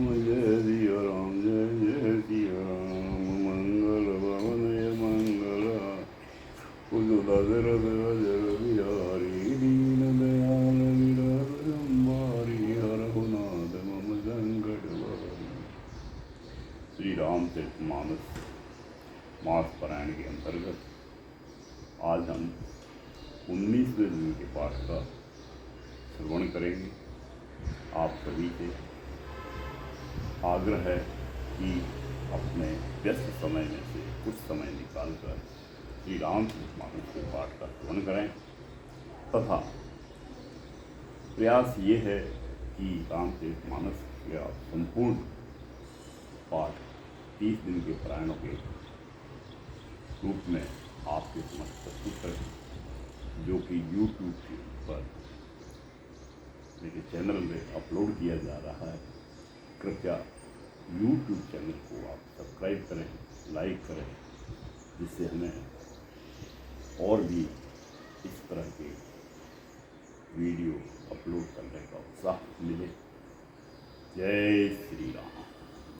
जय सिया राम, जय जय सिया राम। मंगल भवनय मंगल कुजो दशरथ अजर बिहारी। दीन दयाल विरहंबारी, हरहु नाथ मम संकट भारी। श्री रामचरितमानस मास पारायण के अंतर्गत आज हम 19वें दिन के पाठ का श्रवण करेंगे। आप सभी से आग्रह है कि अपने व्यस्त समय में से कुछ समय निकालकर श्री रामचरितमानस के पाठ का श्रवण करें तथा प्रयास ये है कि रामचरितमानस का संपूर्ण पाठ 30 दिन के पारायणों के रूप में आपके समक्ष प्रस्तुत करें, जो कि YouTube पर मेरे चैनल में अपलोड किया जा रहा है। कृपया YouTube चैनल को आप सब्सक्राइब करें, लाइक करें, जिससे हमें और भी इस तरह के वीडियो अपलोड करने का उत्साह मिले। जय श्री राम,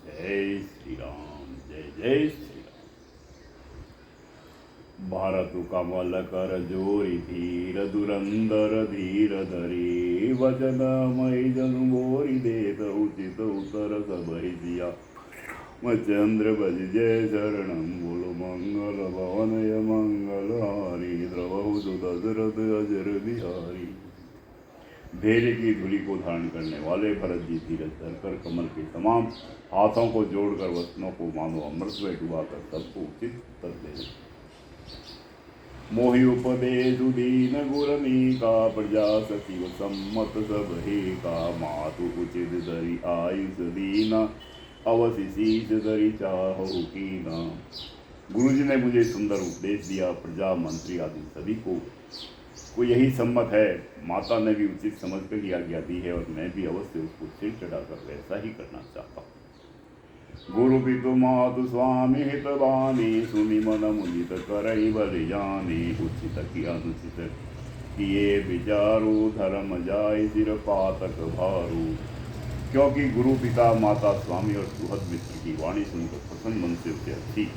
जय श्री राम, जय जय श्री राम। भारत कमल कर जोरी धीर धुरंधर धीर धरी, वचन मई जनु मोरी देत उचित उत्तर सब सिया। चंद्र बज जय शरणम, बोलो मंगल भवनय मंगल हारी। द्रवहु दशरथ अजर बिहारी। भेड़ की धूलि को धारण करने वाले भरत जी धीरज धरकर कमल के तमाम हाथों को जोड़कर वचनों को मानो अमृत में डुबाकर सबको उचित उत्तर दे। मोहि उपदेश दीन गुरनी का, प्रजा सचिव सम्मत सब हे का। मातु उचित धरि आयुष दीना, अवसि शीश धरि चाहु कीना। गुरु जी ने मुझे सुंदर उपदेश दिया। प्रजा मंत्री आदि सभी को यही सम्मत है। माता ने भी उचित समझ कर यह आज्ञा दी है और मैं भी अवश्य उसको सिर चढ़ाकर वैसा ही करना चाहता हूँ। गुरु पितु मातु स्वामी हित बानी, सुनि मन मुदित करई बलि जानी। उचित की अनुचित किए विचारु, धर्म जाय सिर पातक भारू। क्योंकि गुरु पिता माता स्वामी और सुहृद मित्र की वाणी सुनकर प्रसन्न मन से उसे अच्छी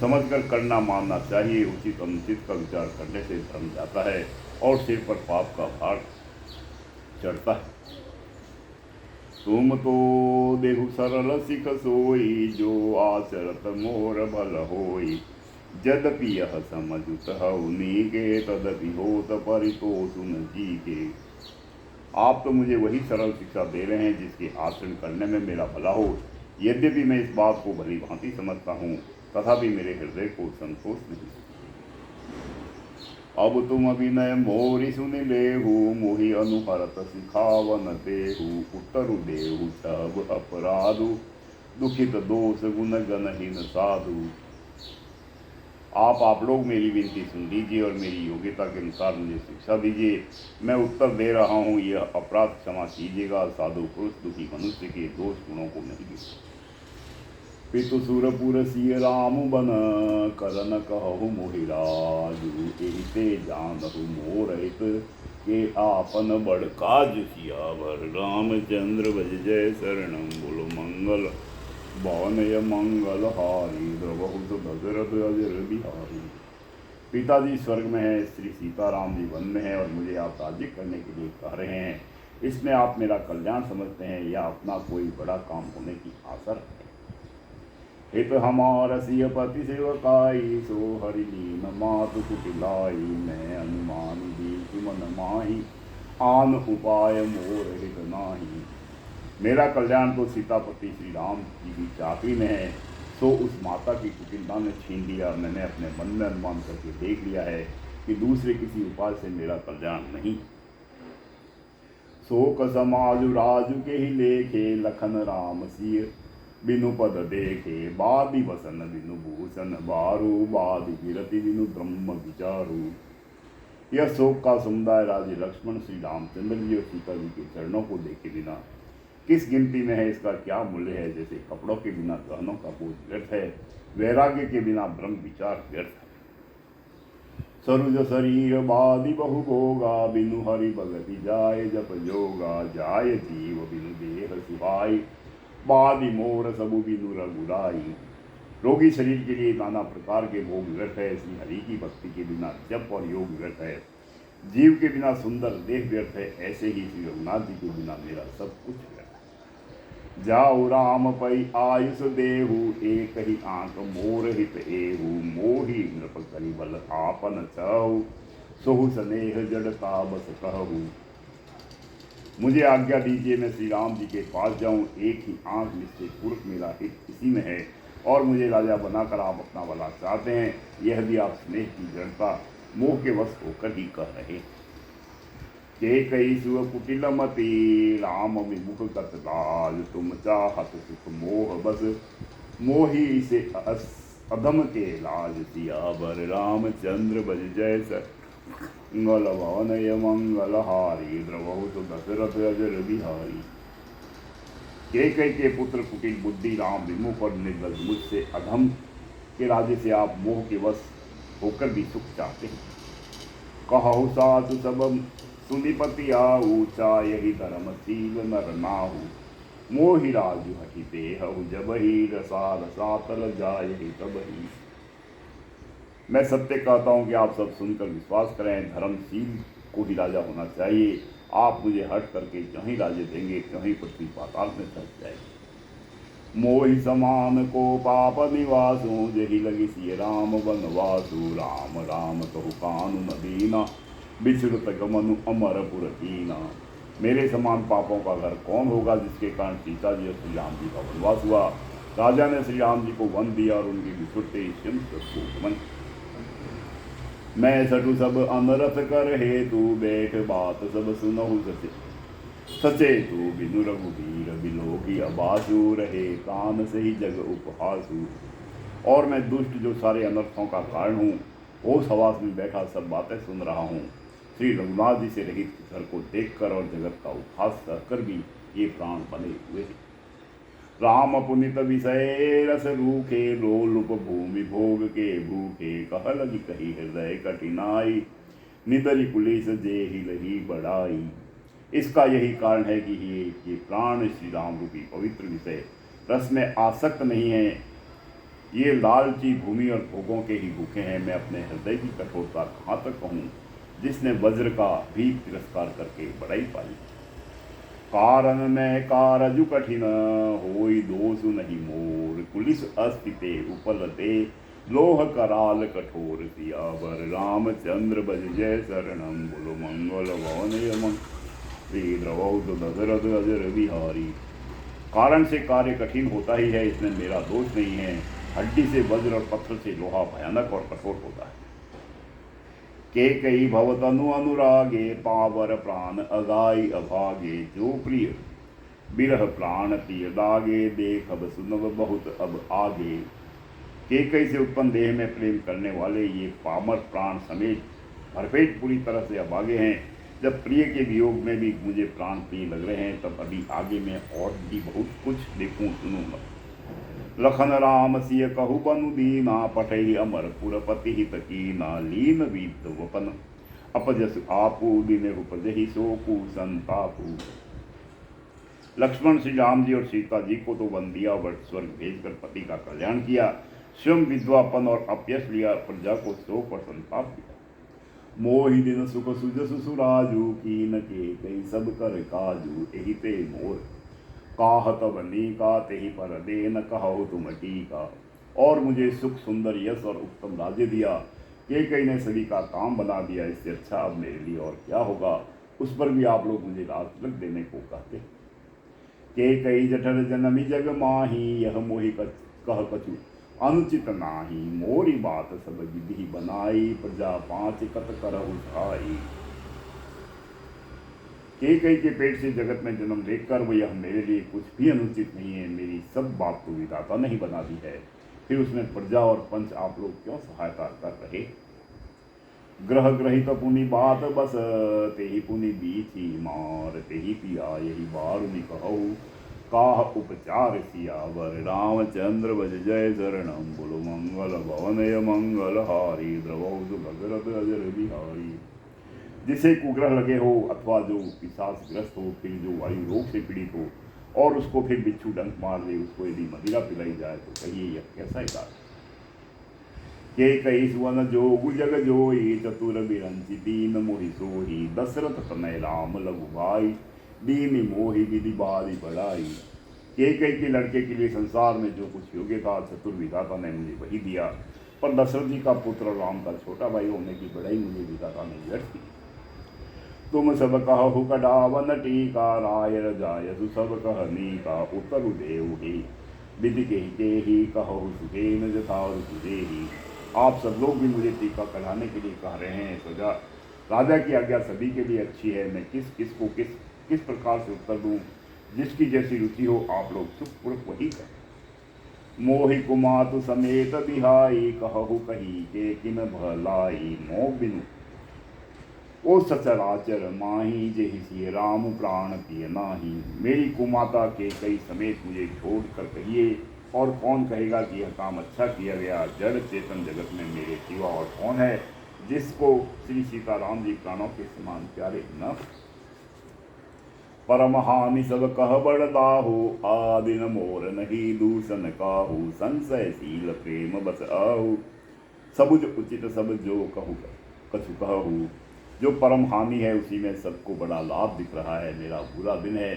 समझकर करना मानना चाहिए। उचित अनुचित का विचार करने से धर्म जाता है और सिर पर पाप का भार चढ़ता है। तुम तो देहु सरल सिख सोई, जो आचरत मोर भल होई। यद्यपि यह समझुत हऊ नीके, तदपि होत परितोषु न जीके। आप तो मुझे वही सरल शिक्षा दे रहे हैं जिसके आचरण करने में मेरा भला हो। यद्यपि मैं इस बात को भली भांति समझता हूँ, तथापि मेरे हृदय को संतोष नहीं। अब तुम अभिनय मोरी सुनि लेहु, मोहि अनुहरत सिखावन देहु। उत्तरु देहु सब अपराधु, दुखित दोष गुण गणहीन साधु। आप लोग मेरी विनती सुन लीजिए और मेरी योग्यता के अनुसार मुझे शिक्षा दीजिए। मैं उत्तर दे रहा हूँ, यह अपराध क्षमा कीजिएगा। साधु पुरुष दुखी मनुष्य के दोष गुणों को नहीं गिनते। पितु सुरपुर सिय राम बन, करन कहु मोहि राजु। एहिते जानहु मोर हित, के आपन बड़ काज सियावर। रामचंद्र भज जय शरणम, बोलो मंगल भवनय मंगल हारी। द्रवहु दशरथ अजर बिहारी। पिताजी स्वर्ग में है, श्री सीताराम जी वन में है और मुझे आप राज्य करने के लिए कह रहे हैं। इसमें आप मेरा कल्याण समझते हैं या अपना कोई बड़ा काम होने की आशा रखते हैं। हित हमार सिय पति सेवकाई, सो हरि लीन मातु कुटिलाई। मैं अनुमान दी मन माही, आन उपाय मोर हित नाही। मेरा कल्याण तो सीतापति श्री राम जी की चाकरी में है, सो उस माता की कुटिलता ने छीन लिया। मैंने अपने मन में अनुमान करके देख लिया है कि दूसरे किसी उपाय से मेरा कल्याण नहीं। शोक समाजु राजु के ही लेखे, लखन राम सिय बिनु पद देखे। बादि वसन बिनु भूषण बारू, बादि विरति बिनु ब्रह्म विचारू। यह शोक का समुदाय राजे लक्ष्मण श्री रामचंद्र जी और सीता जी के चरणों को देखे बिना किस गिनती में है, इसका क्या मूल्य है। जैसे कपड़ों के बिना गहनों का बोझ व्यर्थ है, वैराग्य के बिना ब्रह्म विचार व्यर्थ है। सरुज शरीर बादि बहु भोगा, बिनु हरि भगति जाय जप जोगा। जाय जीव बिनु देह सुहाय, बादि मोर सबु बिनु रघुराई। रोगी शरीर के लिए नाना प्रकार के भोग व्यर्थ है, इसलिए हरि की भक्ति के बिना जप और योग व्यर्थ है। जीव के बिना सुंदर देह व्यर्थ है, ऐसे ही श्री रघुनाथ जी के बिना मेरा सब कुछ व्यर्थ है। जाऊ राम पई आयुष देहु, एक ही आंख मोर हित एहु। मोहि नृप करि बल आपन छहु, सोहु स्नेह जड़ता बस कहु। मुझे आज्ञा दीजिए मैं श्री राम जी के पास जाऊं। एक ही आंख निश्चय पूर्वक मेरा हित इसी में है, और मुझे राजा बनाकर आप अपना भला चाहते हैं। यह भी आप स्नेह की जड़ता मोह के वश होकर ही कह रहे। के कई सुअ कुटिल मति, राम विमुख कत लाज। तुम चाहत सुख मोह बस, मोही से अधम के लाज। सियावर रामचंद्र बज जैस, मंगल भवनय मंगलहारी। द्रवहु तो दशरथ अजर बिहारी। कैकेयी के पुत्र कुटिल बुद्धि, राम विमुख और निर्बल, मुझसे अधम के राज्य से आप मोह के वश होकर भी सुख चाहते हैं। कहु सासु सब सुनिपति आऊ, यही धर्मशील नर नाहु। मोहि राजु हठि देहु, जबहि रसा रसा तल जायहि तबहि। मैं सत्य कहता हूँ कि आप सब सुनकर विश्वास करें। धर्मशील को ही राजा होना चाहिए। आप मुझे हट करके क्यों ही राज्य देंगे, क्यों ही पृथ्वी पाताल में धस जाएगी। मोहि समान को पाप निवासु, जही लगी सिय राम वनवासु। राम राम कहु कानु न दीना, बिछुड़त गमनु अमरपुर कीना। मेरे समान पापों का घर कौन होगा, जिसके कारण सीता जी और श्री राम जी का वनवास हुआ। राजा ने श्री राम जी को वन दिया और उनके बिछुड़ते ही गमन। मैं सटु सब अनरथ कर हेतु, बैठ बात सब सुनहु सचे। सचे तू बिनु रघुबीर, बिलोकी अबासु। रहे कान से ही जग उपहासु। और मैं दुष्ट जो सारे अनर्थों का कारण हूँ, ओस हवास में बैठा सब बातें सुन रहा हूँ। श्री रघुनाथ जी से रहित घर को देखकर और जगत का उपहास कर भी ये प्राण बने हुए हैं। राम पुनित विषय रस रूखे, लोलुप भूमि भोग के भूखे। कह लगी कही हृदय कठिनाई, निदरी पुलिस जे ही लही बढ़ाई। इसका यही कारण है कि ये प्राण श्री राम रूपी पवित्र विषय रस में आसक्त नहीं है। ये लालची भूमि और भोगों के ही भूखे हैं। मैं अपने हृदय की कठोरता कहाँ तक कहूँ, जिसने वज्र का भी तिरस्कार करके बड़ाई पाई। कारण में कारजु कठिन, होई दोषु नहीं मोर। पुलिस अस्तिते उपलते, लोह कराल कठोर। सियावर रामचंद्र बज जय शरणम, बोलो मंगल भवन श्री द्रवौ दशरथ अजर बिहारी। कारण से कार्य कठिन होता ही है, इसमें मेरा दोष नहीं है। हड्डी से वज्र और पत्थर से लोहा भयानक और कठोर होता है। कैकेयी भव तनु अनुरागे, पावर प्राण अगाई अभागे। जो प्रिय बिरह प्राण प्रिय दागे, देख अब सुनब बहुत अब आगे। कैकेयी से उत्पन्न देह में प्रेम करने वाले ये पामर प्राण समेत भरपेट पूरी तरह से अभागे हैं। जब प्रिय के वियोग में भी मुझे प्राण प्रिय लग रहे हैं, तब अभी आगे मैं और भी बहुत कुछ देखूं सुनूंगा। लखन राम सिय कहु बनु दीना, पठई अमरपुर पति हित कीना। लीन वीत वपन अपजस आपू, दिन उपजहि सोकु संतापू। लक्ष्मण श्री राम जी और सीता जी को तो वन दिया, वट स्वर्ग भेजकर पति का कल्याण किया। स्वयं विधवापन और अपयश लिया, प्रजा को शोक और संताप दिया। मोहि दिन सुख सुजसु सुराजू, कीन के कई सब कर काजू। एहि ते मोर काहत बनी का, तेहि पर दे न कहो तुम टीका। और मुझे सुख सुंदर यश और उत्तम राज्य दिया। कैकेयी ने सभी का काम बना दिया। इससे अच्छा अब मेरे लिए और क्या होगा। उस पर भी आप लोग मुझे राज तिलक देने को कहते। कैकेयी जठर जनमी जग माही, यह मोहि कह कछु अनुचित नाही। मोरी बात सब विधि बनाई, प्रजा पाँच कत करहु भाई। कैकेयी के पेट से जगत में जन्म लेकर वो यह मेरे लिए कुछ भी अनुचित नहीं है। मेरी सब बात तो विधाता नहीं बना दी है, फिर उसमें प्रजा और पंच आप लोग क्यों सहायता कर रहे। ग्रह ग्रहित पुनि बात बस, तेहि पुनि बीची मार। तेहि पिया यही बारुनि कहु, काह उपचार। सियावर रामचंद्र बज जय शरणम, बोलो मंगल भवनय मंगलहारी। द्रवौ दशरथ अजर बिहारी। जिसे कुग्रह लगे हो, अथवा जो पिशाच ग्रस्त हो, फिर जो वायु रोग से पीड़ित हो, और उसको फिर बिच्छू डंक मार दे, उसको यदि मदिरा पिलाई जाए तो कहिए यह कैसा ही बात। के कई सुवन जोगु जग जोई, चतुर बिरंची दीन मोहि सोही, दशरथ तनय राम लघु भाई, दीन मोहि विधि बारी बढ़ाई। के कई के लड़के के लिए संसार में जो कुछ योग्य था चतुर विधाता ने मुझे वही दिया, पर दशरथ जी का पुत्र राम का छोटा भाई होने की बड़ाई मुझे विधाता ने व्यर्थ की। तुम सब कहु कडावन टीका, राय रजायसु सब कहनी का, उत्तरु देवहि विधि के ही कहो सुखेन जथा ही। आप सब लोग भी मुझे टीका कढ़ाने के लिए कह रहे हैं, सजा राजा की आज्ञा सभी के लिए अच्छी है, मैं किस प्रकार से उत्तर दूं, जिसकी जैसी रुचि हो आप लोग सुखपूर्वक वही करें। मोहि कुमातु समेत बिहाई, कहु कही के किन भलाई, मोह बिनु ओ सचराचर माही, जेहि राम प्राण पिय नाही। मेरी कुमाता के कई समेत मुझे छोड़ कर कहिए, और कौन कहेगा कि यह काम अच्छा किया गया। जड़ चेतन जगत में मेरे सिवा और कौन है जिसको श्री सीताराम जी प्राणों के समान प्यारे न। परमहानि सब कह बड़दाहु, आदिन मोर नहीं दूषण काहू, संशयशील प्रेम बस आहु, सबुज उचित सब जो कहू कछु कहू। जो परम हानि है उसी में सबको बड़ा लाभ दिख रहा है। मेरा बुरा दिन है,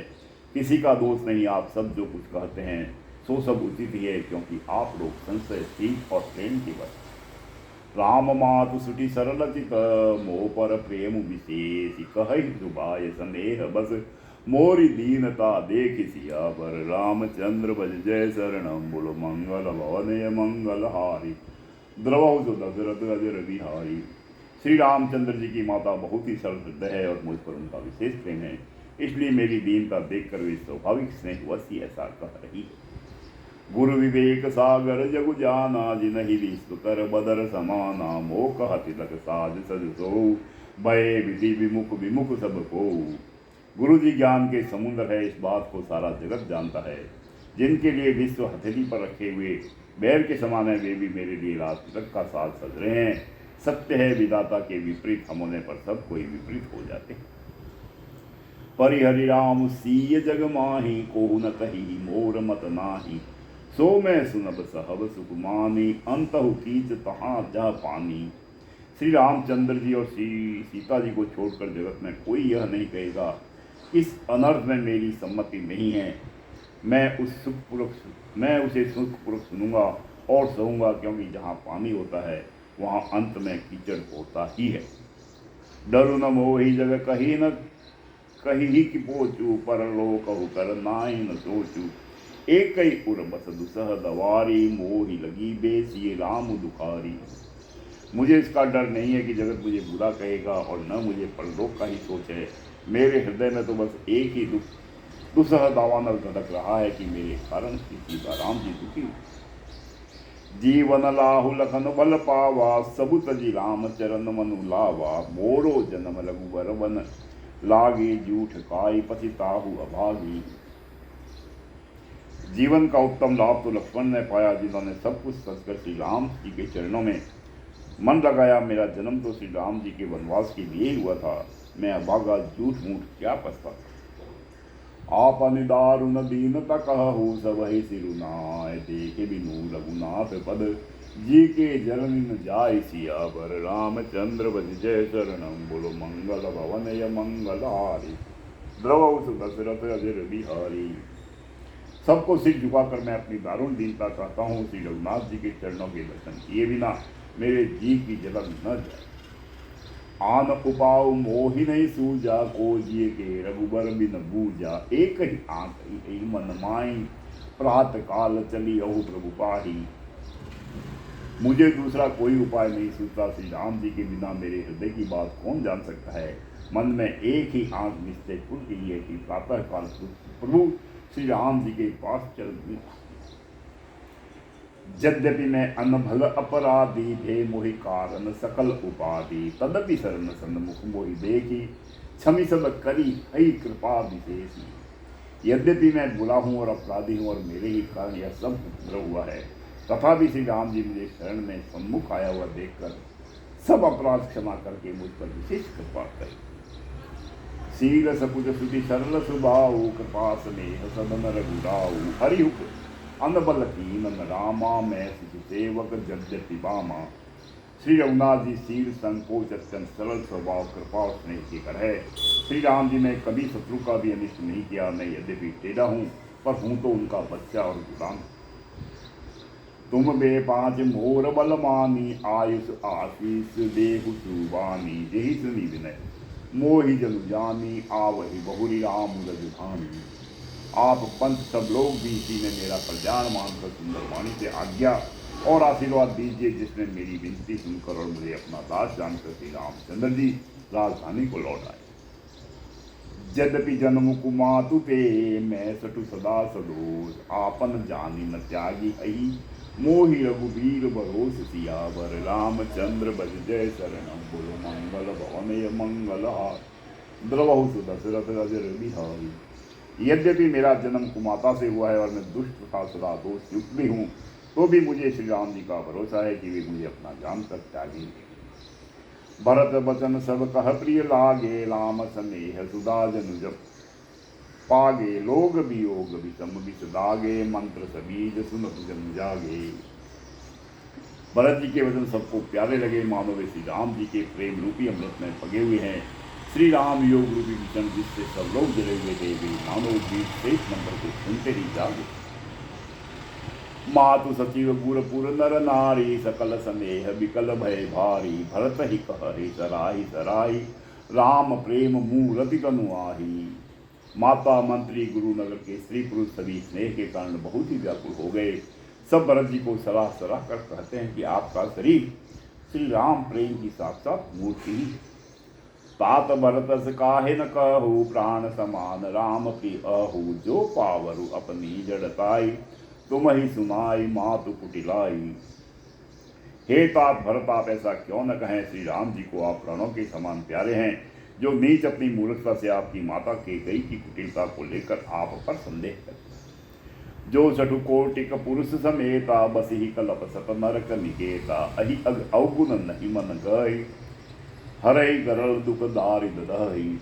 किसी का दोष नहीं। आप सब जो कुछ कहते हैं सो सब उचित ही है, क्योंकि आप लोग संशयशील और प्रेम की बस। राम मातु सुटी सरल चित, मोह पर प्रेम विशेष, कहि सुभाय स्नेह बस, मोरी दीनता देख सियावर, रामचंद्र भज जय शरणम, बोलो मंगल भवनय मंगल हारी, द्रवौ जो दशरथ अजर बिहारी। श्री रामचंद्र जी की माता बहुत ही सरल हृदय है और मुझ पर उनका विशेष प्रेम है, इसलिए मेरी दीनता देखकर वे स्वाभाविक स्नेहवश ही ऐसा कह रही है। गुरु विवेक सागर जगु जाना, जिनहि विश्व कर बदर समाना, मोह कह तिलक साज सज सो, भय विधि विमुख विमुख सब को। गुरु जी ज्ञान के समुद्र है, इस बात को सारा जगत जानता है। जिनके लिए विश्व हथेली पर रखे हुए बैर के समान है, वे भी मेरे लिए राज तिलक का साज सज रहे हैं। सत्य है, विधाता के विपरीत हम होने पर सब कोई विपरीत हो जाते हैं। परिहरि राम सीय जग माही, कोहु न कही मोर मत नाही, सो मैं सुनब सहब सुख मानी, अंतहु कीच तहाँ जह पानी। श्री रामचंद्र जी और श्री सीता जी को छोड़कर जगत में कोई यह नहीं कहेगा इस अनर्थ में मेरी सम्मति नहीं है। मैं उसे सुखपूर्वक सुनूंगा और सहूंगा, क्योंकि जहाँ पानी होता है वहाँ अंत में कीचड़ होता ही है। डरु न मोहि जग कही ही कि पोचू, परलोक कहु कर नाई न सोचू, एक ही उर बस दुसह दवारी, मोहि लगी बेसिए राम दुखारी। मुझे इसका डर नहीं है कि जगत मुझे बुरा कहेगा, और न मुझे परलोक का ही सोच है। मेरे हृदय में तो बस एक ही दुसह दावानल धड़क रहा है कि मेरे कारण श्री सीताराम जी दुखी। जीवन लाहु लखन बल पावा, सबु तजी राम चरण मनु लावा, मोरो जन्म रघुबर वन, लागे जूठ काई पतिताहु अभागी। जीवन का उत्तम लाभ तो लक्ष्मण ने पाया, जिन्होंने सब कुछ सचकर श्री राम जी के चरणों में मन लगाया। मेरा जन्म तो श्री राम जी के वनवास के लिए हुआ था। मैं अभागा झूठ मूठ क्या पछताता। आप अनिदारुण दीनता कहु, सबहि सिरुनाय, देखे बिनु रघुनाथ पद, जी के जननी न जाय सियावर, रामचंद्र भज जय शरणम, बोलो मंगल भवनय मंगल हारी, द्रवौ दशरथ अजर बिहारी। सबको सिर झुकाकर मैं अपनी दारुण दीनता कहता हूँ, श्री रघुनाथ जी के चरणों के दर्शन किए बिना मेरे जी की जलन न जाए। आन उपाऊ मोहि नहीं सूजा, को जिए के रघुबर बिन बूजा, एक ही आंख ही मन माई, प्रात काल चली अहु प्रभु पाही। मुझे दूसरा कोई उपाय नहीं सूझता, श्री राम जी के बिना मेरे हृदय की बात कौन जान सकता है। मन में एक ही आंख निश्चय खुल गई है कि प्रातः काल प्रभु श्री राम जी के पास चल दूंगा। यद्यपि मैं अनभल अपराधी, थे मोहि कारण सकल उपाधि, तदपि शरण सन्मुख मोहि देखी, क्षमि सब करी हई कृपा विशेषी। यद्यपि मैं बुरा हूँ और अपराधी हूँ और मेरे ही कारण यह सब उपद्रव हुआ है, तथापि श्री राम जी मुझे शरण में सम्मुख आया हुआ देखकर सब अपराध क्षमा करके मुझ पर विशेष कृपा करें। शील सकुच सुति सरल सुभाऊ, कृपा स्नेह सदन रघुराऊ। हरि हुक अनबल कीन न रामा, मैं शिशु सेवक जगजति बामा। श्री रघुनाथ जी शील संकोच अत्यंत सरल स्वभाव, कृपा और स्नेह के कर है। श्री राम जी ने कभी शत्रु का भी अनिष्ट नहीं किया। मैं यद्यपि टेढ़ा हूँ पर हूँ तो उनका बच्चा और गुलाम। तुम बे पाँच मोर बल मानी, आयुष आशीष देहु सुबानी। जेहि सुनी विनय मोहि जनु जानी, आवहि बहुरी राम रजुधानी। आप पंच सब लोग भी इसी ने मेरा कल्याण मानकर सुंदर वाणी से आज्ञा और आशीर्वाद दीजिए, जिसने मेरी विनती सुनकर और मुझे अपना दास जानकर श्री रामचंद्र जी राजधानी को लौट आए। यद्यपि जन्म कुमातु पे, मैं सटु सदा सदोष। आपन जानी न त्यागी अहि, मोहि रघुवीर भरोस सियावर। रामचंद्र बज जय शरणम, बोलो मंगल भवनय मंगल हार। द्रवहु सुदशरथ रजर बिहारी। यद्यपि मेरा जन्म कुमाता से हुआ है और मैं दुष्ट तथा सदा दोष युक्त भी हूँ, तो भी मुझे श्री राम जी का भरोसा है कि वे मुझे अपना जान कर त्यागेंगे। भरत बचन सब कह प्रिय लागे, राम स्नेह सुधा जनु जप पागे। लोग वियोग विषम विष दागे, मंत्र सबीज सुनत जन जागे। भरत जी के वचन सबको प्यारे लगे, मानो वे श्री राम जी के प्रेम रूपी अमृत में पगे हुए हैं। श्री राम योग रूपी विषण जिससे सब लोग जले हुए थे, वे मानो भी शेष मंत्र को सुनते ही जागे। मातु सचिव गुरपुर नर नारी, सकल स्नेह विकल भय भारी। भरत ही कहरे सराही सराही, राम प्रेम मूरति तनु आही। माता मंत्री गुरु नगर के स्त्री पुरुष सभी स्नेह के कारण बहुत ही व्याकुल हो गए। सब भरत जी को सराह सराह कर कहते हैं कि आपका शरीर श्री राम प्रेम की साक्षात मूर्ति ही। तात भरत से काहे न कहू, प्राण समान राम की अहू। जो पावरु अपनी जड़ताई, तुम ही सुनाई मातु कुटिलाई। हे तात भरत, आप ऐसा क्यों न कहें, श्री राम जी को आप प्राणों के समान प्यारे हैं। जो नीच अपनी मूर्खता से आपकी माता केकई की कुटिलता को लेकर आप पर संदेह करते। जो जठु कोटिक पुरुष समेता, बस ही कलप सत नरक निकेता। अहि अवगुण नहीं मन गई, हरई गरल दुख दारिद दही।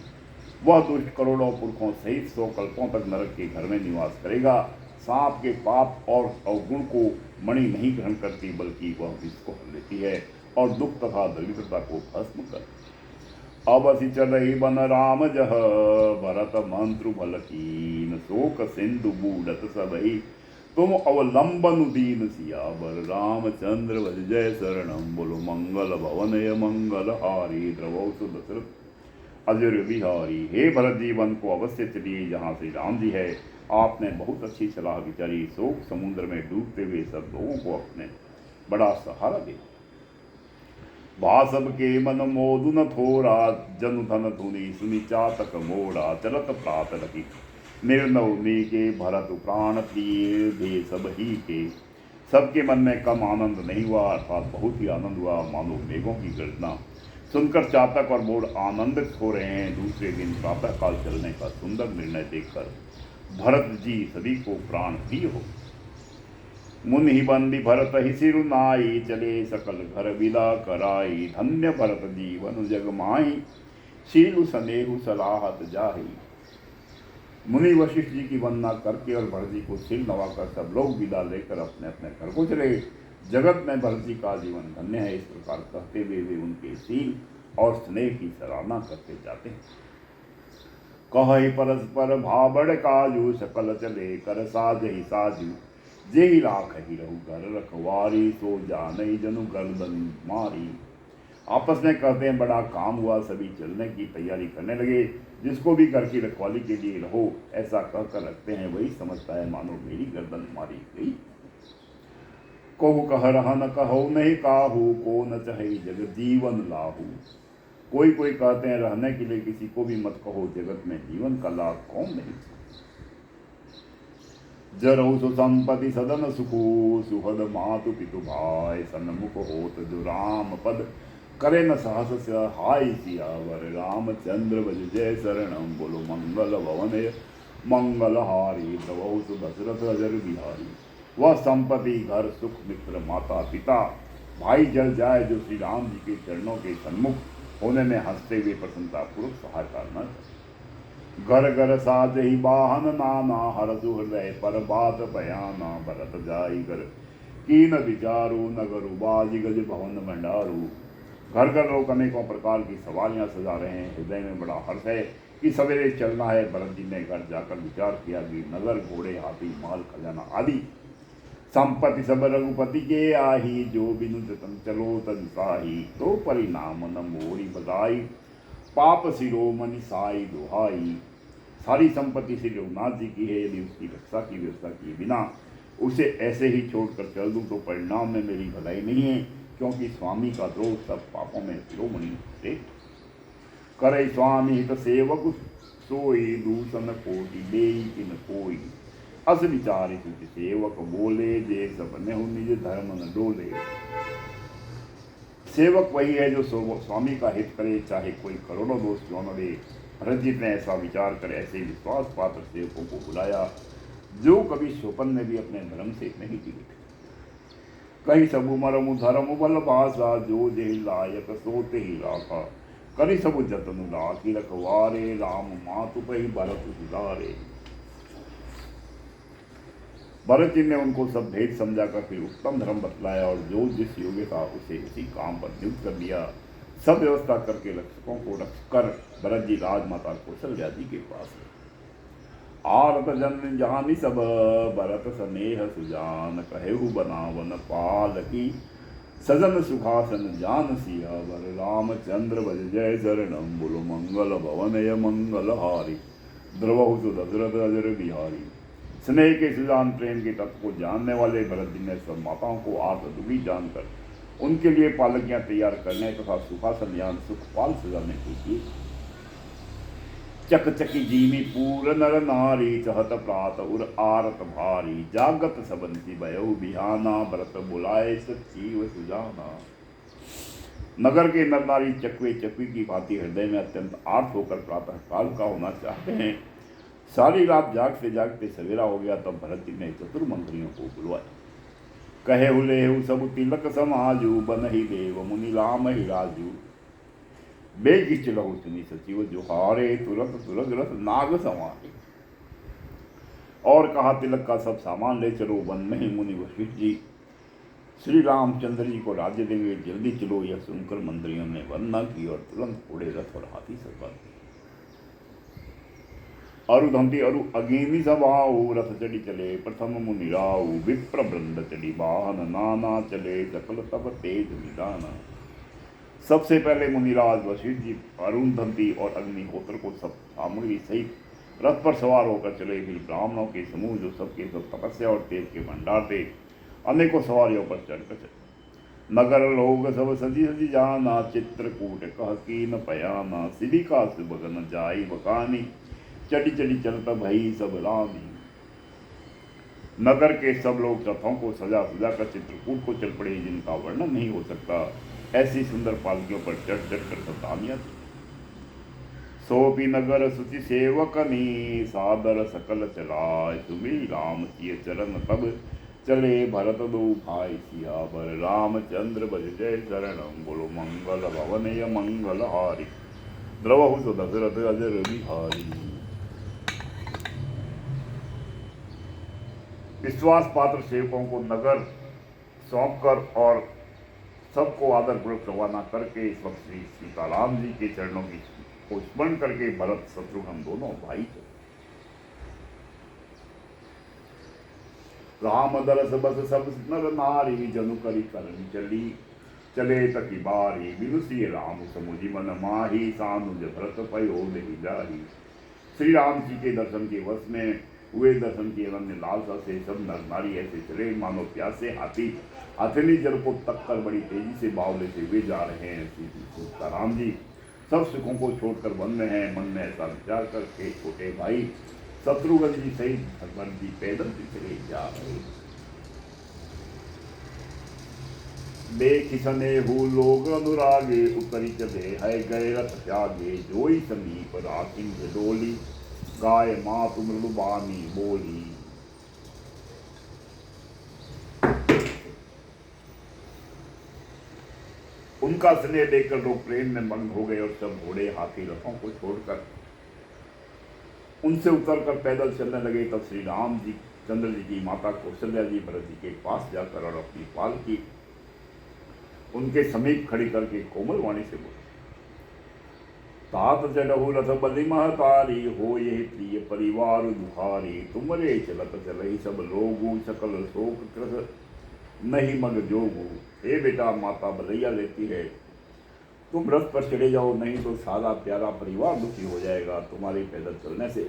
वह दुष्ट करोड़ों पुरखों सहित 100 कल्पों तक नरक के घर में निवास करेगा। सांप के पाप और अवगुण को मणि नहीं ग्रहण करती, बल्कि वह विष को हर लेती है और दुख तथा दरिद्रता को भस्म करती। अवसि चलहि बन राम जह, भरत मंत्रु बल कीन। शोक सिंधु बूढ़त सबहि, तुम अवलंबन दीन सियावर। रामचंद्र भज जय शरणम, बोलो मंगल भवनय मंगल हारी। द्रवौ सुदशरथ अजर बिहारी। हे भरत जी, वन को अवश्य चलिए जहाँ श्री राम जी है। आपने बहुत अच्छी सलाह विचारी। शोक समुद्र में डूबते हुए सब लोगों को अपने बड़ा सहारा दे। भासब के मन मोदु न थोरा, जनु धन धुनि सुनि चातक मोड़ा। चलत प्रात लखी निर्नवमी के, भरत प्राण प्रिय भे सब ही के। सबके मन में कम आनंद नहीं हुआ, अर्थात बहुत ही आनंद हुआ, मानो मेघों की गर्जना सुनकर चातक और मोड़ आनंदित हो रहे हैं। दूसरे दिन प्रातः काल चलने का सुंदर निर्णय देखकर भरत जी सभी को प्राण प्रिय हो। मुनि बंदी भरत ही सिरुनाई, चले सकल घर विदा कराई। धन्य भरत जीवन जग माही, शीलु स्नेहु सलाहत जाही। मुनि वशिष्ठ जी की वंदना करके और भरत जी को सिर नवाकर सब लोग विदा लेकर अपने अपने घर को चले। जगत में भरत जी का जीवन धन्य है, इस प्रकार कहते हुए वे उनके शील और स्नेह की सराहना करते जाते हैं। कहि परस्पर भाबड़ काजू, सकल चले कर साज ही साजू। जेहि राख ही रहु घर रखवारी, सो जानई जनु गर्दन मारी। आपस में कहते हैं बड़ा काम हुआ, सभी चलने की तैयारी करने लगे। जिसको भी घर की रखवाली के लिए रहो ऐसा कहकर रखते हैं, वही समझता है मानो मेरी गर्दन मारी गई। कहु कह रहा न कहो नहीं काहू, को न चाहे जग जीवन लाहू। कोई कोई कहते हैं रहने के लिए किसी को भी मत कहो, जगत में जीवन का लाभ कौन नहीं। जरऊ सुसंपति सदन सुखू, सुहद मातु पितु भाई। सन्मुख होत जो राम पद, करे न साहस हाय सियावर। रामचंद्र भज जय शरणम, बोलो मंगल भवनय मंगल हारी। द्रवौ सुदशरथ अजर बिहारी। वह संपत्ति, घर, सुख, मित्र, माता पिता, भाई जल जाए जो श्री राम जी के चरणों के सन्मुख होने में हंसते हुए प्रसन्नता पूर्वक सहायता न घर घर साज ही वाहन नाना, हरसु हृदय पर बात बयाना। भरत जाई कर कीन विचारू, नगरु बाजी गज भवन भंडारू। घर घर लोग अनेकों प्रकार की सवारियां सजा रहे हैं। हृदय में बड़ा हर्ष है कि सवेरे चलना है। भरत जी ने घर जाकर विचार किया कि नगर, घोड़े, हाथी, माल, खजाना आदि संपत्ति सब रघुपति के आही। जो बिनु जतन चलो तन साही, तो परिणाम न मोरी बधाई। पाप शिरोमणि साई दुहाई। सारी संपत्ति श्री रघुनाथ जी की है। यदि उसकी रक्षा की व्यवस्था किए बिना उसे ऐसे ही छोड़कर चल दूं तो परिणाम में मेरी भलाई नहीं है, क्योंकि स्वामी का द्रोह सब पापों में शिरोमणि से करे। स्वामी हित सेवक सोई, दूषण कोटि देई किन कोई। अस विचारि सुचि सेवक बोले, जे सपने हो निज धर्म न डोले। सेवक वही है जो स्वामी का हित करे, चाहे कोई करोड़ों दोष क्यों न दे। भरत जी ने ऐसा विचार कर ऐसे विश्वास पात्र सेवकों को बुलाया, जो कभी स्वपन में भी अपने धर्म से नहीं टिके। कहीं सबु मरमु धर्म बल भाषा, जो जेहि लायक सोते ही राखा। करी सबु जतनु राखी रखवारे, राम मातु पही भरत सुधारे। भरत जी ने उनको सब भेद समझा कर फिर उत्तम धर्म बतलाया, और जो जिस योग्य था उसे उसी काम पर नियुक्त कर दिया। सब व्यवस्था करके रक्षकों को रखकर भरत जी राजमाता कौशल्या जी के पास गए। आरत जन जानी सब, भरत स्नेह सुजान। कहेहु बनावन पालकी, सजन सुखासन जान सियावर। रामचंद्र भज जय शरणम, बोलो मंगल भवनय मंगल हारी। द्रवहु सु दशरथ अजर बिहारी। स्नेह के सुजान, प्रेम के तत्व को जानने वाले भरत जी ने सब माताओं को आर्त दुखी जानकर उनके लिए पालकियां तैयार करने तथा सुखासन यान सुखपाल सजाने को दिए। चक चकी जीवी पूर नर नारी, चहत प्रात उर आरत भारी। जागत सबंती भयउ बिहाना, भरत बुलाए सचिव सुजाना। नगर के नर नारी चकवे चकवी की भांति हृदय में अत्यंत आर्त होकर प्रातः काल का होना चाहते हैं। सारी रात जागते जागते सवेरा हो गया, तब भरत जी ने चतुर मंत्रियों को बुलवाया। कहे हुले सब तिलक समाजू, बन ही देव मुनि राम ही राजू। बेगी चलहु सुनी सचिव जुहारे, तुरंत तुरंत रथ नाग संवारे। और कहा तिलक का सब सामान ले चलो, वन में ही मुनि वशिष्ठ जी श्री रामचंद्र जी को राज्य देंगे, जल्दी चलो। यह सुनकर मंत्रियों ने वंदना की और तुरंत घोड़े, रथ और हाथी सवार किए। अरुधंती अरु अगेनी सभाऊ, रथ चढ़ी चले प्रथम मुनिराऊ। विप्र वृंद चढ़ी वाहन नाना, चले सकल तब तेज निदाना। सबसे पहले मुनिराज वशिष्ठ जी अरुंधति और अग्निहोत्र को सब सामग्री सहित रथ पर सवार होकर चले। फिर ब्राह्मणों के समूह जो सबके सब तपस्या और तेज के भंडार थे, अनेकों सवारियों पर चढ़कर चले। नगर लोग सब सजी सजी जाना, चित्रकूट कह कीन पयाना। सिविका सुबगन जाई बकानी, चढ़ी चढ़ी चलता भई सब रानी। नगर के सब लोग रथों को सजा सजा कर चित्रकूट को चल पड़े, जिनका वर्णन नहीं हो सकता। ऐसी सुंदर पालकियों पर चढ़ चढ़ कर सतानियां थी। सोपी नगर सुचि सेवकनी, सादर सकल चलाय। सुमी राम किए चरण तब, चले भरत दो भाई सियावर। रामचंद्र भज जय शरणम, बोलो मंगल भवनय मंगल हारी। द्रवहु सु दशरथ अजर बिहारी। विश्वास पात्र सेवकों को नगर सौंपकर और सबको आदर पूर्वक रवाना करके इस वक्त श्री सीताराम जी के चरणों की को स्मरण करके भरत शत्रुघ्न दोनों भाई थे। राम दरस बस सब नर नारी, जनु करी करन चली। चले तकी बारी, बिनुसी राम समुझि मन माही। सानुज भरत पयो नहीं जाही। श्री राम जी के दर्शन के वश में हुए दर्शन की अनन्य लालसा से सब नर नारी ऐसे चले मानो प्यासे हाथी हथेली जल को तककर बड़ी तेजी से बावले से वे जा रहे हैं। सीताराम जी सब सुखों को छोड़कर वन में हैं। मन में ऐसा विचार करके छोटे भाई शत्रुघ्न जी सहित भगवान जी पैदल चले जा रहे। देख सने हु लोग अनुरागे, उतरी चले है गए रथ त्यागे। जोई समीप राखिन डोली, गाय मातु मृदुबानी बोली। उनका स्नेह देखकर लोग प्रेम में मग्न हो गए और सब घोड़े हाथी रथों को छोड़कर उनसे उतर कर पैदल चलने लगे। तब श्री राम जी चंद्र जी की माता कौशल्या जी भरत जी के पास जाकर और अपनी पालकी उनके समीप खड़ी करके कोमल वाणी से बोले, तात चढ़हु रथ बलि महतारी, हो यही प्रिय परिवार दुखारी, तुमरे चलत चलहि सब लोगु, सकल शोक कृत नहीं मग जोगु। हे बेटा, माता बलैया लेती है, तुम रथ पर चढ़े जाओ, नहीं तो सारा प्यारा परिवार दुखी हो जाएगा। तुम्हारे पैदल चलने से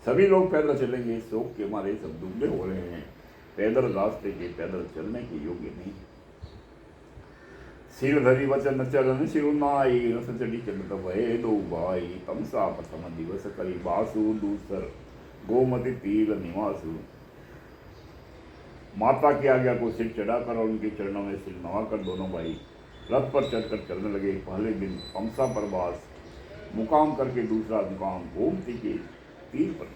सभी लोग पैदल चलेंगे, शोक के मारे सब दुबले हो रहे हैं। पैदल रास्ते के पैदल चलने के योग्य नहीं। सिर धरी वचन चरण सिरुनाई, रस चढ़ी चलत भये दो भाई, तमसा प्रथम दिवस करी बासु, दूसर गोमति तीर निवासु। माता की आज्ञा को सिर चढ़ाकर और उनके चरणों में सिर नवाकर दोनों भाई रथ पर चढ़कर चलने लगे। पहले दिन तमसा पर बास मुकाम करके दूसरा मुकाम गोमती के तीर पर।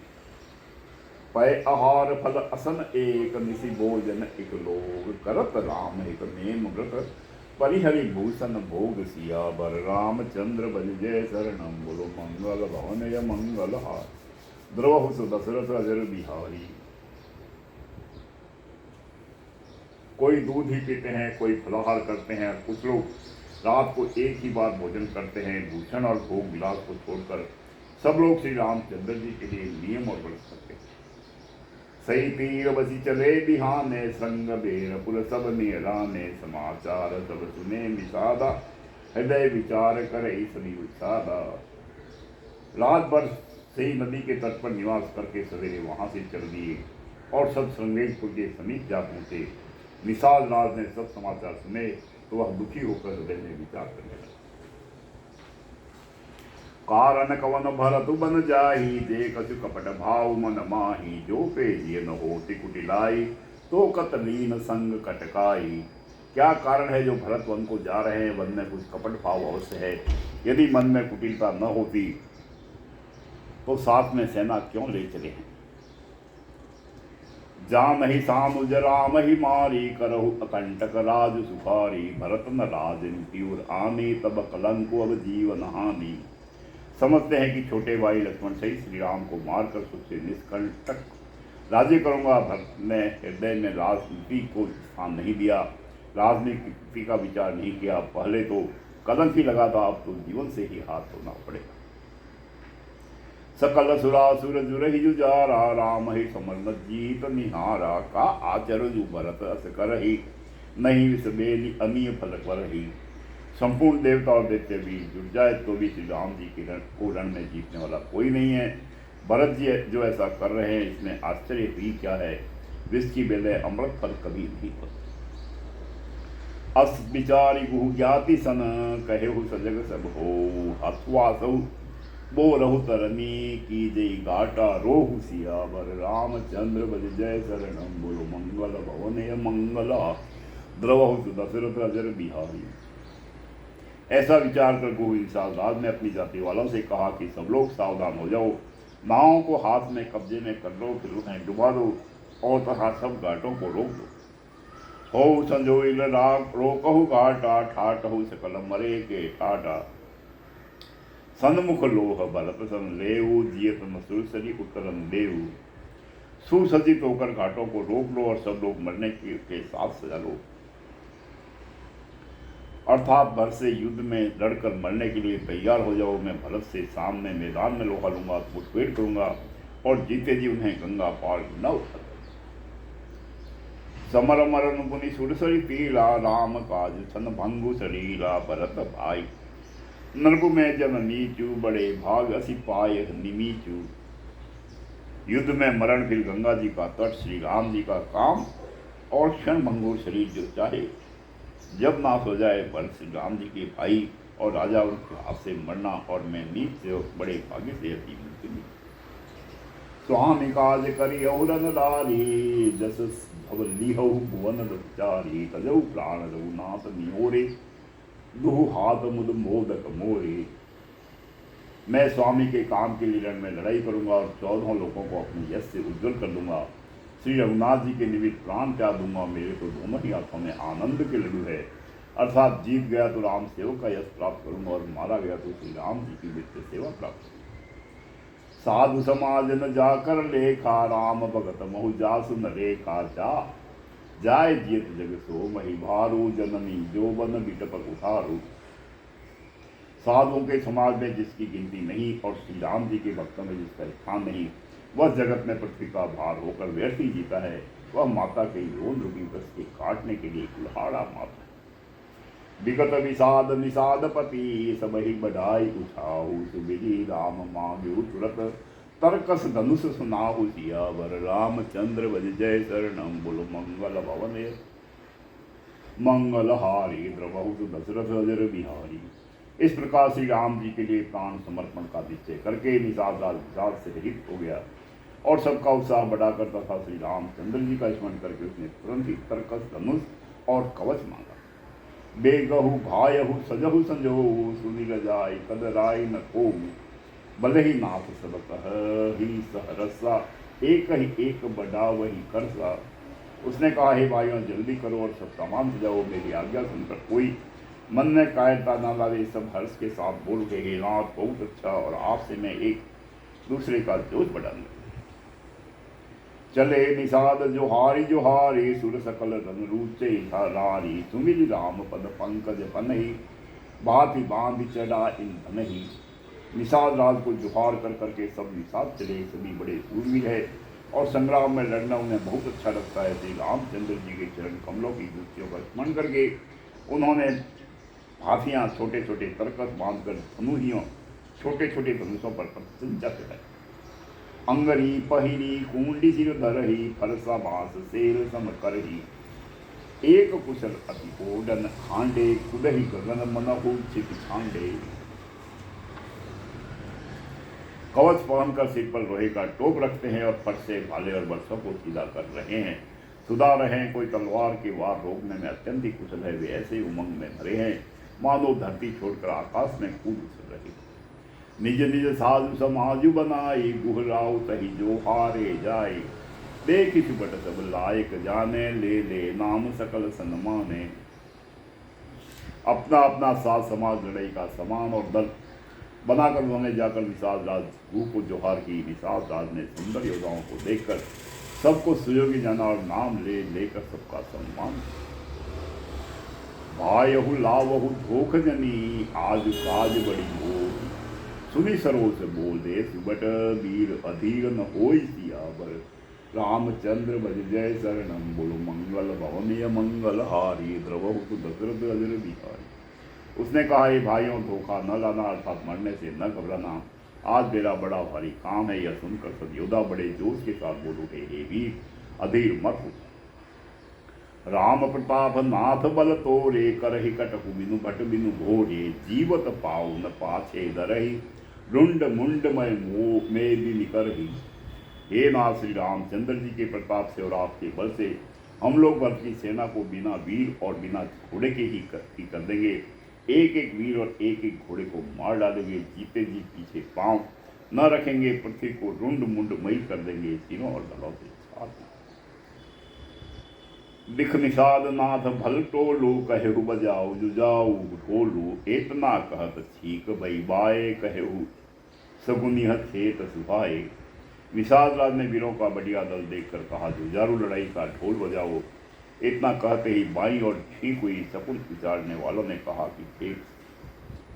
पय आहार फल असन एक, निशि भोजन एक लोग, करत राम एक नेम व्रत, परिहरि भूषण भोग सियावर, रामचंद्र बल जय शरणम, बोलो मंगल भवन य मंगल हार, द्रवहु सु दशरथ अजर बिहारी। कोई दूध ही पीते हैं, कोई फलाहार करते हैं, कुछ लोग रात को एक ही बार भोजन करते हैं। भूषण और भोग विलास को छोड़कर सब लोग श्री रामचंद्र जी के लिए नियम और व्रत करते हैं। सही तीर बसी चले बिहाने, संग बेर पुर सब निराने, समाचार सब सुने विषादा, हृदय विचार करे सभी विषादा। रात भर सही नदी के तट पर निवास करके सवेरे वहां से चल दिए और सब श्रृंगेरपुर के समीप जा पहुंचे। निषाद राज ने सब समाचार सुने तो वह दुखी होकर हृदय में विचार करने लगा। कारण कवन भरतु बन जाही, देखसु कपट भाव मन माही, जो पे जिय न होति कुटिलाई, तो कतलीन संग कटकाई। क्या कारण है जो भरत वन को जा रहे हैं? वन में कुछ कपट भाव अवश्य है। यदि मन में कुटिलता न होती तो साथ में सेना क्यों ले चले हैं? जाम ही सामुज राम ही मारी, करहु अकंटक राज सुखारी, भरत न राज नीतिउर आनी, तब कलंको अब जीवन हानि। समझते हैं कि छोटे भाई लक्ष्मण सहित श्री राम को मारकर सबसे निष्कंटक राज्य करूंगा। भरत ने हृदय में राजनीति को स्थान नहीं दिया, राजनीति का विचार नहीं किया। पहले तो कलंक ही लगा था, अब तो जीवन से ही हाथ धोना पड़ेगा। सकल सुरासुर जुरहि जुजारा, राम ही समर जीत निहारा, का आचर जु भरत अस करहि, नहीं विषबेली अनीय फल करहि। संपूर्ण देवता और दैत्य भी जुट जाए तो भी श्री राम जी के रण में जीतने वाला कोई नहीं है। भरत जी जो ऐसा कर रहे हैं इसमें आश्चर्य भी क्या है? विष की बेले अमृत फल कभी नहीं होता। अस विचारी गुहु ज्ञाति सन, कहेहु सजग सब हो, हथवा सौ बो रहु तरनी, की जय घाटा रोहु सियावर, रामचंद्र बज जय शरणम, बोलो मंगल भवन य मंगला, द्रवहु सु दशरथ अजर बिहारी। ऐसा विचार कर गुरु राज ने अपनी जाति वालों से कहा कि सब लोग सावधान हो जाओ, नावों को हाथ में कब्जे में कर लो, फिर उन्हें डुबा दो और तथा सब घाटों को रोक दो। हो संजोइल राग रोकहु घाटा, ठाटहु सकल मरे के ठाटा, सन्मुख लोह भरत सन लेऊ, जियत न सुरसरी उत्तरन देऊ। सुसज्जित होकर घाटों को रोक लो और सब लोग मरने के साथ सजा लो। अर्थात भर से युद्ध में लड़कर मरने के लिए तैयार हो जाओ। मैं भरत से सामने मैदान में लोहा लूंगा, मुठभेड़ करूंगा और जीते जी उन्हें गंगा पार न उठा। समर मरण पुनि सुरसरी पीला, राम काज छन भंगु शरीला, भरत भाई नरगु में जन नीचू, बड़े भाग असी पाय निमीचू। युद्ध में मरण फिर गंगा जी का तट, श्री राम जी का काम और क्षण भंगुर शरीर जो चाहे जब नाश हो जाए। पर श्री राम जी के भाई और राजा उनके हाथ से मरना और मैं नीच से बड़े भाग्य से अति मृत्यु मिली। स्वामी काज करी औरन दारी, जस भव लिहु भुवन चारी, तजऊ प्राण रघुनाथ निहोरे, दुहु हाथ मुद मोदक मोरे। मैं स्वामी के काम के लिए रण में लड़ाई करूंगा और 14 लोगों को अपने यश से उज्जवल कर दूंगा। श्री रघुनाथ जी के निमित्त प्राण त्याग दूंगा। मेरे तो दोनों ही हाथों में आनंद के लड्डू है। अर्थात जीत गया तो राम सेवक का यश प्राप्त करूंगा और मारा गया तो श्री राम जी की नित्य सेवा प्राप्त करूंगा। साधु समाज न जाकर लेखा, राम भगत महु जासु न रेखा जा। जाय जियत जग सो मही भारू, जननी जो बन बिटपक उठारू। साधुओं के समाज में जिसकी गिनती नहीं और श्री राम जी के भक्तों में जिसका स्थान नहीं, वह जगत में पृथ्वी का भार होकर व्यर्थ ही जीता है। वह माता के यौन रूपी व्रत के काटने के लिए कुल्हाड़ा माता। विगत विषाद निषाद पति, सब ही बढ़ाई उठाऊ। सुबिरी राम मांग्यु तुरत, तरकस धनुष सुनाहु सियावर। रामचंद्र बज जय शरणम, बोलो मंगल भवन मंगल हारी। द्रवहु दशरथ अजर बिहारी। इस प्रकार श्री राम जी के लिए प्राण समर्पण का निश्चय करके निषाद राज विषाद से रहित हो गया और सबका उत्साह बढ़ा करता था। श्री रामचंद्र जी का स्मरण करके उसने तुरंत ही तरकस धनुष और कवच मांगा। बेगहु भायहु सजहु संजोहु, सुनि रजाई कद राय न को। भले ही नाथ सब कहि सहरसा, एक ही एक बड़ा वही करसा। उसने कहा, हे भाइयों जल्दी करो और सब सामान सजाओ। मेरी आज्ञा सुनकर कोई मन में कायरता न लावे। सब हर्ष के साथ बोल के, हे नाथ बहुत अच्छा, और आपसे मैं एक दूसरे का जोश बढ़ाऊंगा। चले निषाद जोहारी जोहारी, सुर सकल रन रूचे रारी। सुमिल राम पद पंकज पनहि, भांति बांध चढ़ा इन ही। निषाद राज को जोहार कर करके सब निषाद चले। सभी बड़े सूरवीर है और संग्राम में लड़ना उन्हें बहुत अच्छा लगता है। श्री रामचंद्र जी के चरण कमलों की दृष्टियों का स्मरण करके उन्होंने हाथियां छोटे छोटे तरकस बांधकर धनुहियों छोटे छोटे धनुषों पर प्रत्यंचा चढ़ाई। अंगरी पहिरी कुंडी सिर धरही, फरसा बांस सेर सम करही। एक कुशल अति ओडन खांडे, कुदही गगन मनहु चित छांडे। कवच पहनकर सिर पर लोहे का टोप रखते हैं और फट से भाले और बरसों को सीधा कर रहे हैं, सुधा रहे हैं। कोई तलवार के वार रोकने में अत्यंत ही कुशल है। वे ऐसे उमंग में भरे हैं मानो धरती छोड़कर आकाश में कूद उछल रहे। निज निज साधु समाजु बनाई, गुहराउ तही जो हारे जाए। देखि सुबट सब लायक जाने, ले ले नाम सकल सन्माने। अपना अपना साथ समाज लड़ाई का समान और दल बनाकर उन्होंने जाकर निषाद राज को जोहार की। निषाद राज ने सुंदर योद्धाओं को देखकर सबको सुयोगी जाना और नाम ले लेकर सबका सम्मान। भायहु लावहु धोख जनी, आज काज बड़ी मोह। सुनी सरोस बोल दे सुबट, वीर अधीर न होई सियावर। रामचंद्र भज जय शरणम, बोलो मंगल भवनीय मंगल हारी। द्रवहु दशरथ अजर बिहारी। उसने कहा, हे भाइयों धोखा न लाना अर्थात मरने से न घबराना। आज मेरा बड़ा भारी काम है। यह सुनकर सब योद्धा बड़े जोश के साथ बोल उठे, हे वीर अधीर मत हो। राम प्रताप नाथ बल तोरे, करहि कटहु बिनु भट बिनु घोरे। जीवत पाऊ न पाछे दरहि, रुंड मुंड में भी निकरही। हे नाथ श्री रामचंद्र जी के प्रताप से और आपके बल से हम लोग भरत की सेना को बिना वीर और बिना घोड़े के ही कर देंगे। एक एक वीर और एक एक घोड़े को मार डालेंगे। जीते जी पीछे पांव न रखेंगे। पृथ्वी को रुंड मुंड मई कर देंगे। तीनों और दलों से साथ लिख निषाद नाथ भल टोलू, कहेहु बजाऊ जुजाऊ ढोलू। इतना कहत छीक भई बाए, कहेहु सगुनिह खेत सुहाए। निषाद राज ने वीरों का बढ़िया दल देखकर कहा, जुझारू लड़ाई का ढोल बजाओ। इतना कहते ही बाई और ठीक हुई। शकुन विचारने वालों ने कहा कि ठीक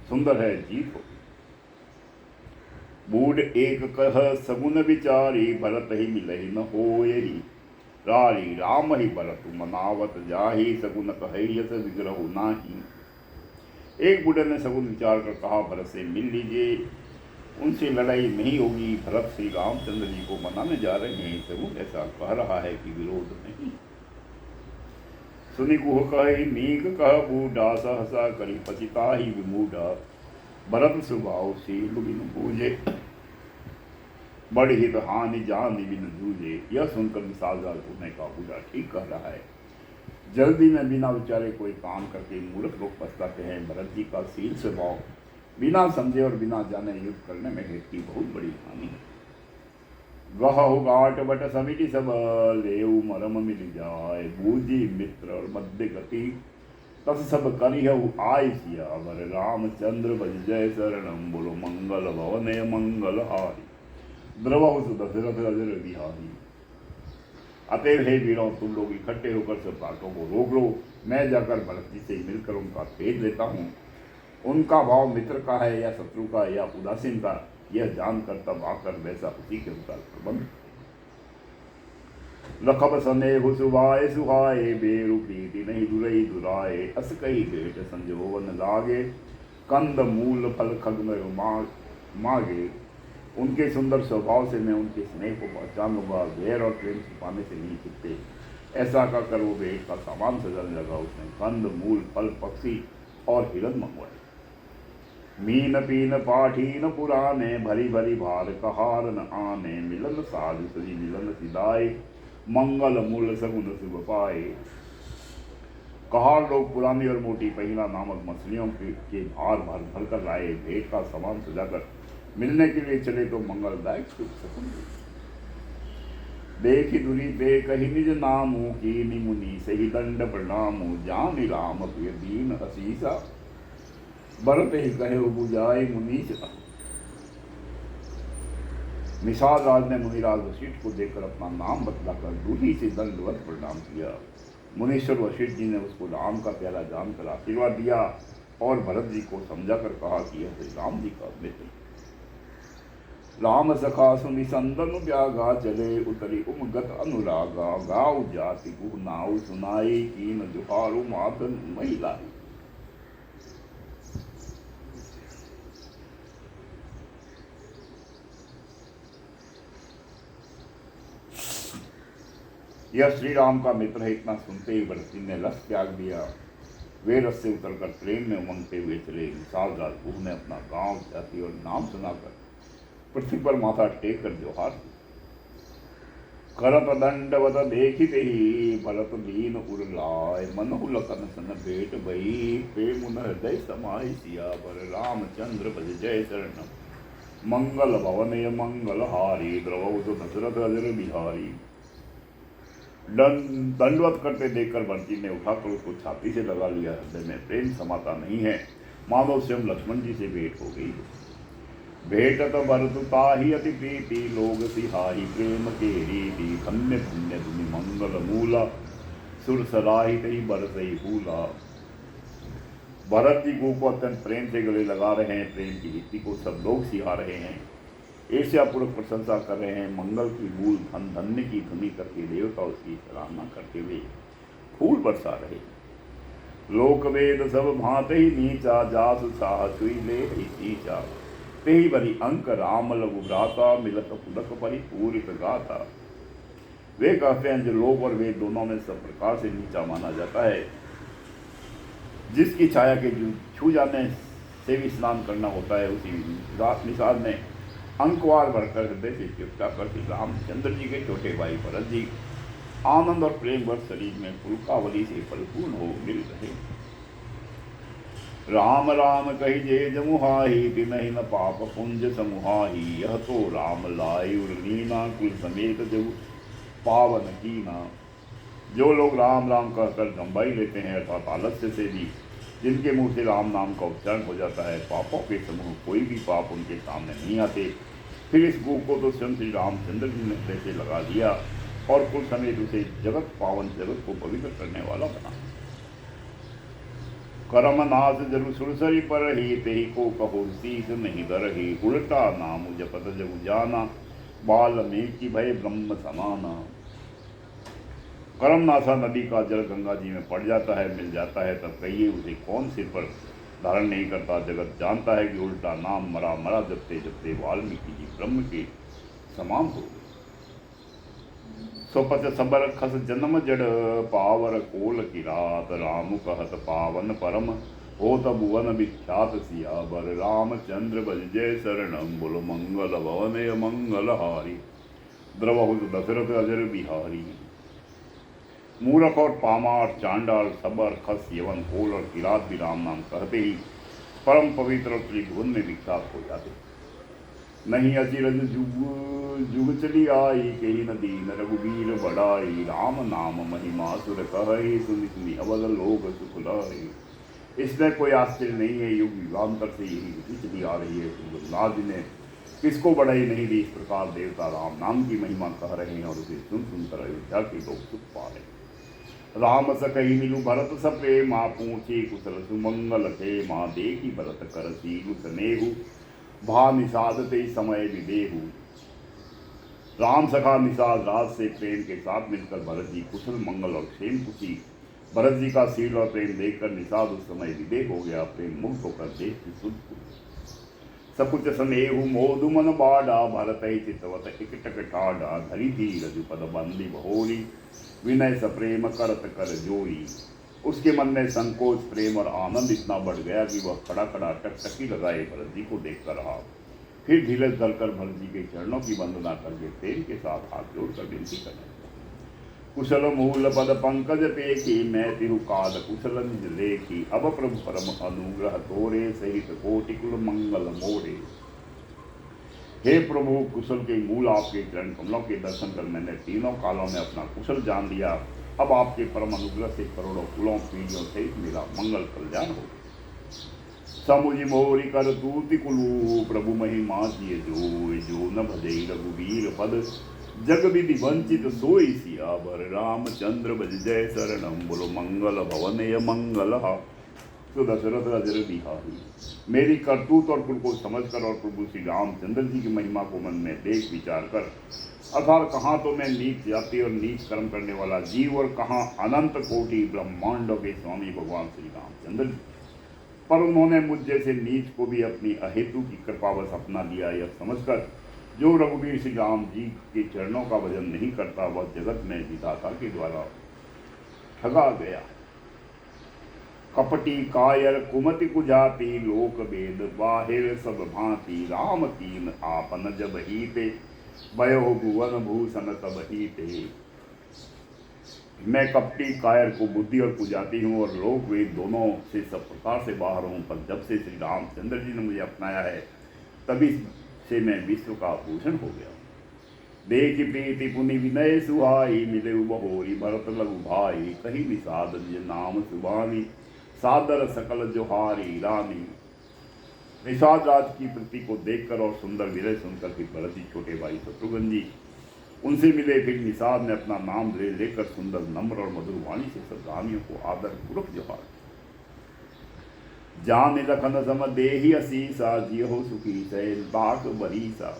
सुंदर है, जीत हो। बूढ़ एक कह सगुन विचारी, भरत ही मिलहि न होयहि। रारी राम ही भरत मनावत जाहि, सगुन कहि यस विग्रह नाही। एक बूढ़े ने सगुन विचार कर कहा, भरत से मिल लीजिए, उनसे लड़ाई नहीं होगी। भरत श्री रामचंद्र जी को मनाने जा रहे हैं। सगुन ऐसा कह रहा है कि विरोध नहीं। सुनि कुह कहि नीक कह बूढ़ा, सहसा करी पतिता ही विमूढ़ा। भरत स्वभाव शील बिनु बूझे, बड़ी हित हानि जानि बिनु जूझे। यह सुनकर निषाद राज ने कहा, बूढ़ा ठीक कह रहा है। जल्दी में बिना विचारे कोई काम करके मूर्ख लोग पछताते हैं। भरत जी का शील स्वभाव बिना समझे और बिना जाने युद्ध करने में हित की बहुत बड़ी हानि है। गहु गाट बट समिति सब, लेऊ मरम मिल जाए। बूझी मित्र और मध्य गति, तस सब करिहु आय सियावर। रामचंद्र भज जय शरणम, बोलो मंगल भवने मंगल हारी। द्रवहु दशरथ अजर बिहारी। अतएव हे वीरों, तुम लोग इकट्ठे होकर सब बातों को रोक लो। मैं जाकर भरत जी से मिलकर उनका भेद लेता हूँ। उनका भाव मित्र का है या शत्रु का या उदासीन का, यह जानकर तब आकर वैसा उसी के अनुसार प्रबंध। लखब सनेहु सुभाए सुहाए, बेरु प्रीति नहीं दुरई दुराए। अस कई भेंट संजोवन लागे, कंद मूल फल खग मागे। उनके सुंदर स्वभाव से मैं उनके स्नेह को पहचान लूंगा। वैर और प्रेम छुपाने से नहीं छिपते। ऐसा कहकर वो भेंट का सामान सजाने लगा। उसने कंद मूल फल पक्षी और हिरन मंगवाए। मीन पीन पाठीन पुराने, भरी भरी भार कहार न आने। मिलन साधु सजी मिलन सिदाए, मंगल मूल सगुन शुभ पाए। कहार लोग पुरानी और मोटी पहिला नामक मछलियों के भार भर भर कर लाए। भेंट का सामान सजाकर मिलने के लिए चले तो मंगलदायक सुख सकूं। देखी दुरी पे कही निज नामू, की निमुनि सही दंड प्रणामू। जान राम प्रिय दीन असीसा, भरत ही कहे बुझाए मुनीसा। निषाद राज ने मुनिराज वशिष्ठ को देखकर अपना नाम बतलाकर दूरी से दंडवत प्रणाम किया। मुनीश्वर वशिष्ठ जी ने उसको राम का प्यारा जानकर आशीर्वाद दिया और भरत जी को समझाकर कहा कि यह श्री राम जी का मित्र। राम सखा सुनि संदन व्यागा, चले उतरी उमगत अनुरागा। गाँव जाति गुह नाउ सुनाई, कीन जुहारु मात महिलाई। यह श्री राम का मित्र है, इतना सुनते ही भरत जी ने रस त्याग दिया। वे रस से उतरकर प्रेम में उमंगते हुए चले। विशाल राज गुह ने अपना गांव जाति और नाम सुनाकर पृथ्वी पर माथा टेक कर जोहार दी। करत दंडवत देखिते ही, भरत दीन उरलाय। मनहु लखन सन भेंट भई, प्रेम उन हृदय समाहि। सियावर रामचंद्र भज जय शरण, मंगल भवनय मंगल हारी। द्रवहु दशरथ अजर बिहारी। दंडवत करते देखकर भरत जी ने उठाकर उसको छाती से लगा लिया। हृदय में प्रेम समाता नहीं है, मानो स्वयं लक्ष्मण जी से भेंट हो गई। भेंटत भरत ताहि अति प्रीति, लोग सिहाहि प्रेम के रीति। धन्य धन्य धुनि मंगल मूला, सुर सराहि तहि बरसहि फूला। भरत जी को अत्यंत प्रेम से गले लगा रहे हैं। प्रेम की रीति को सब लोग सिहा रहे हैं, ईर्ष्यापूर्वक प्रशंसा कर रहे हैं। मंगल की मूल धन धन्य की ध्वनि करके देवता उसकी सराहना करते हुए फूल बरसा रहे। लोक वेद सब भांति ही नीचा, जास साह छुई ले नीचा। तेहि बरी अंक राम लघु भ्राता, मिलत पुलक परिपूरित गाथा। वे कहते हैं जो लोक और वेद दोनों में सब प्रकार से नीचा माना जाता है, जिसकी छाया के छू जाने से भी स्नान करना होता है, उसी निषाद ने अंकवार भरकर हृदय से चिपटा कर श्री रामचंद्र जी के छोटे भाई भरत जी आनंद और प्रेम वर शरीर में पुलकावली से परिपूर्ण हो मिल रहे। राम राम कही जे जमुहाही, तिनहि न पाप पुंज समुहाही। यह तो राम लाई उर्लीना, कुल समेत जब पावन कीना। जो लोग राम राम कहकर गंबाई लेते हैं अर्थात आलस्य से भी, जिनके मुंह से राम नाम का उच्चारण हो जाता है, पापों के समूह कोई भी पाप उनके सामने नहीं आते। फिर इस गुह को तो स्वयं श्री रामचंद्र जी ने हृदय से लगा दिया और कुल समेत उसे जगत पावन, जगत को पवित्र करने वाला बना। करम नाथ जरु सुरसरी पर ही, तेहि को कहो शीस नहीं दरही। उल्टा नाम जपत जगु जाना, वाल्मीकि भय ब्रह्म समाना। करमनाथा नदी का जल गंगा जी में पड़ जाता है, मिल जाता है, तब कहिए उसे कौन सिर पर धारण नहीं करता। जगत जानता है कि उल्टा नाम मरा मरा जपते जपते वाल्मीकि जी ब्रह्म के समान हो गए। सोपत सबर खस जन्म जड़, पावर कोल की रात। राम कहत पावन परम, होत भुवन विख्यात सियावर। रामचंद्र भज जय शरणम, बोलो मंगल भवनय मंगल हारी। द्रवहु दशरथ अजर बिहारी। मूरख और पामार, चांडाल, सबर, खस, यवन, कोल और किरात भी राम नाम कहते ही परम पवित्र और त्रिभुवन में विख्यात हो जाते। नहीं अचिरज जुग चली आई, कही न दीन रघुवीर बढ़ाई। राम नाम महिमा सुर कहि, सुनि सुनि अवध लोक सुख लाई। इसमें कोई आश्चर्य नहीं है, युग युगांतर से यही विधि चली आ रही है। रघुनाथ जी ने किसको बढ़ाई नहीं दी। इस प्रकार देवता राम नाम की महिमा कह रहे हैं और उसे सुन सुनकर अयोध्या के लोग सुख पा रहे हैं। राम सकहि मिलु भरत सब प्रेम पूछे कुशल सुमंगल थे माँ देखी भरत कर सीलु स्नेहु भा निषाद ते समय विदेहु। राम सखा निषाद राज से प्रेम के साथ मिलकर भरत जी कुशल मंगल और क्षेम खुशी भरत जी का शील और प्रेम देखकर निषाद उस समय विदेह हो गया। प्रेम मुक्त होकर देश की शुद्ध सकुच स्नेहु मोदु मन बाडा भरत ही चितवत इकटक ठाडा धरी थी रजुपद बंदी बहोरी विनय सप्रेम करत कर जोरी। उसके मन में संकोच प्रेम और आनंद इतना बढ़ गया कि वह खड़ा खड़ा टकटकी लगाए भरत जी को देखकर रहा। फिर धीरज धरकर भरत जी के चरणों की वंदना करके प्रेम के साथ हाथ जोड़कर विनती करने कुशल मूल पद पंकज पेखी मैं तिहु काल कुशल निज लेखी अब प्रभु परम अनुग्रह तोरे सहित कोटि कुल मंगल मोरे। हे प्रभु कुशल के मूल आपके चरण कमलों के दर्शन कर मैंने तीनों कालों में अपना कुशल जान लिया। अब आपके परम अनुग्रह से करोड़ों कुलों पीढ़ियों सहित मेरा मंगल कल्याण हो। समुझ मोरी कर दूति कुलू प्रभु महिमा जिय जो न भजे रघुवीर पद जग विधि वंचित सोई सियावर रामचंद्र बज जय शरणम बोलो मंगल भवनय मंगल। तो दशरथ राजर बिहारी मेरी करतूत और कुल को समझकर और प्रभु श्री रामचंद्र जी की महिमा को मन में देख विचार कर अर्थात कहाँ तो मैं नीच जाति और नीच कर्म करने वाला जीव और कहाँ अनंत कोटि ब्रह्मांडों के स्वामी भगवान श्री रामचंद्र जी, पर उन्होंने मुझ जैसे नीच को भी अपनी अहेतु की कृपावश अपना लिया। यह समझकर जो रघुवीर श्री राम जी के चरणों का भजन नहीं करता वह जगत में विधाता के द्वारा ठगा गया। कपटी कायर कुमति कुजाति लोक वेद बाहिर सब भांति राम कीन आपन जब हीते भयो भुवन भूषण तब हीते। मैं कपटी कायर को बुद्धि और कुजाती हूँ और लोक वेद दोनों से सब प्रकार से बाहर हूँ, पर जब से श्री रामचंद्र जी ने मुझे अपनाया है तभी से मैं विश्व का भूषण हो गया। देख प्रीति पुनि विनय सुहाई मिले बहोरी भरत लघु भाई कही निषाद निज नाम सुबानी सादर सकल जोहारी रानी। निषाद राज की प्रीति को देखकर और सुंदर विनय सुनकर फिर भरत जी छोटे भाई शत्रुघ्न जी उनसे मिले। फिर निषाद ने अपना नाम लेकर सुंदर नम्र और मधुर वाणी से सब रानियों को आदर पूर्वक जोहार। जान लखन सम देहि असीसा जियो सुखी सैल बाक बरीसा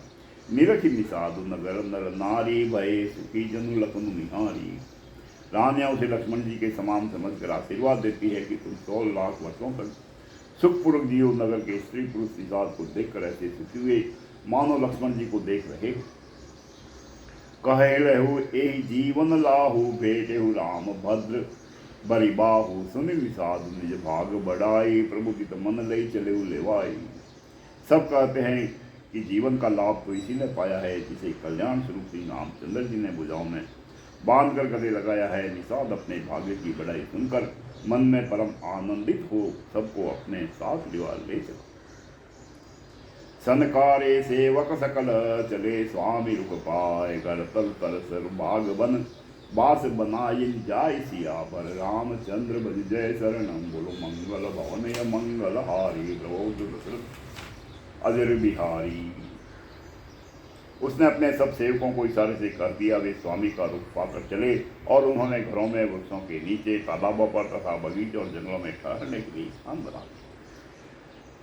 निरखि निषाद नगर नर नारी भय सुखी जनु लखन निहारी। रानियां उसे लक्ष्मण जी के समान समझकर आशीर्वाद देती है कि तुम 100 लाख वर्षों तक सुखपूर्वक जियो। नगर के स्त्री पुरुष निषाद को देखकर ऐसे सुखी हुए मानो लक्ष्मण जी को देख रहे हो। कहे रहु एहि जीवन लाहु भेटेहु राम भद्र बरी बाहु सुनि विषाद निज भाग बढ़ाई प्रभु की तो मन लई चले लेवाई। सब कहते हैं कि जीवन का लाभ तो इसी ने पाया है जिसे कल्याण स्वरूप श्री रामचंद्र जी ने भुजाओं में बांध कर गले लगाया है। निषाद अपने भाग्य की बढ़ाई सुनकर मन में परम आनंदित हो सबको अपने साथ लिवा ले चला। सनकारे सेवक सकल चले स्वामी रुक पाए कर तल तर सर बाग बन बास बनाई जाय सियावर रामचंद्र बज जय शरणम बोलो मंगल भवनय मंगल हारी प्रभु अजर बिहारी। उसने अपने सब सेवकों को इशारे से कह दिया। वे स्वामी का रुख पाकर चले और उन्होंने घरों में वृक्षों के नीचे तालाबों पर तथा बगीचों और जंगलों में ठहरने के लिए स्थान बना दिया।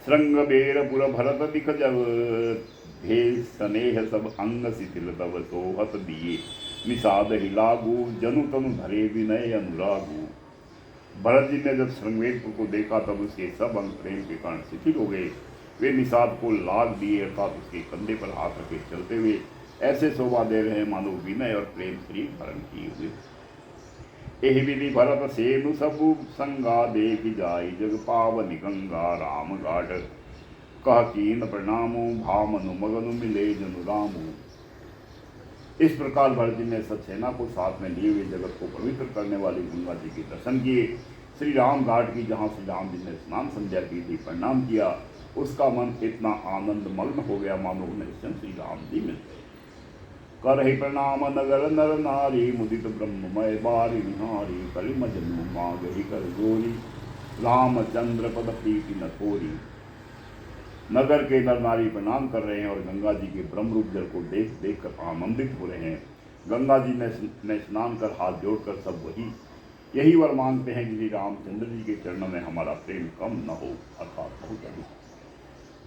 श्रृंग बेरपुर भरत दिख जब भेष स्नेह सब अंग शिथिल तब सोहत दिए निषाद ही लागू जनु तनु धरे विनय अनुरागू। भरत जी ने जब श्रृंगवेरपुर को देखा तब उसके सब अंग प्रेम के कारण शिथिल हो गए। वे निषाद को लाग दिए अर्थात उसके कंधे पर हाथ रखे चलते हुए ऐसे शोभा दे रहे मानो विनय और प्रेम शरीर धारण किए हुए। एहि विधि भरत सेनु सबु संगा देख जाई जग पावनि गंगा राम घाट कह कीन प्रणामो भामनु मगनु मिले जनु रामू। इस प्रकार भरत जी ने सत्सेना को साथ में लिए हुए जगत को पवित्र करने वाली गंगा जी के दर्शन किए। श्री राम घाट की जहाँ श्री राम जी ने स्नान संध्या की थी प्रणाम किया। उसका मन इतना आनंद मग्न हो गया मानो उन्हें स्वयं श्री राम जी मिल गए। करहि प्रणाम नगर नर नारी मुदित ब्रह्ममय बारी निहारी कलिम जन्म मागहि कर गोरी रामचंद्र पद प्रीति न थोरी। नगर के नर नारी प्रणाम कर रहे हैं और गंगा जी के ब्रह्म रूप जल को देख देख कर आनंदित हो रहे हैं। गंगा जी ने स्नान कर हाथ जोड़कर सब यही वर मांगते हैं कि श्री रामचंद्र जी के चरणों में हमारा प्रेम कम न हो, अर्थात बहुत अधिक।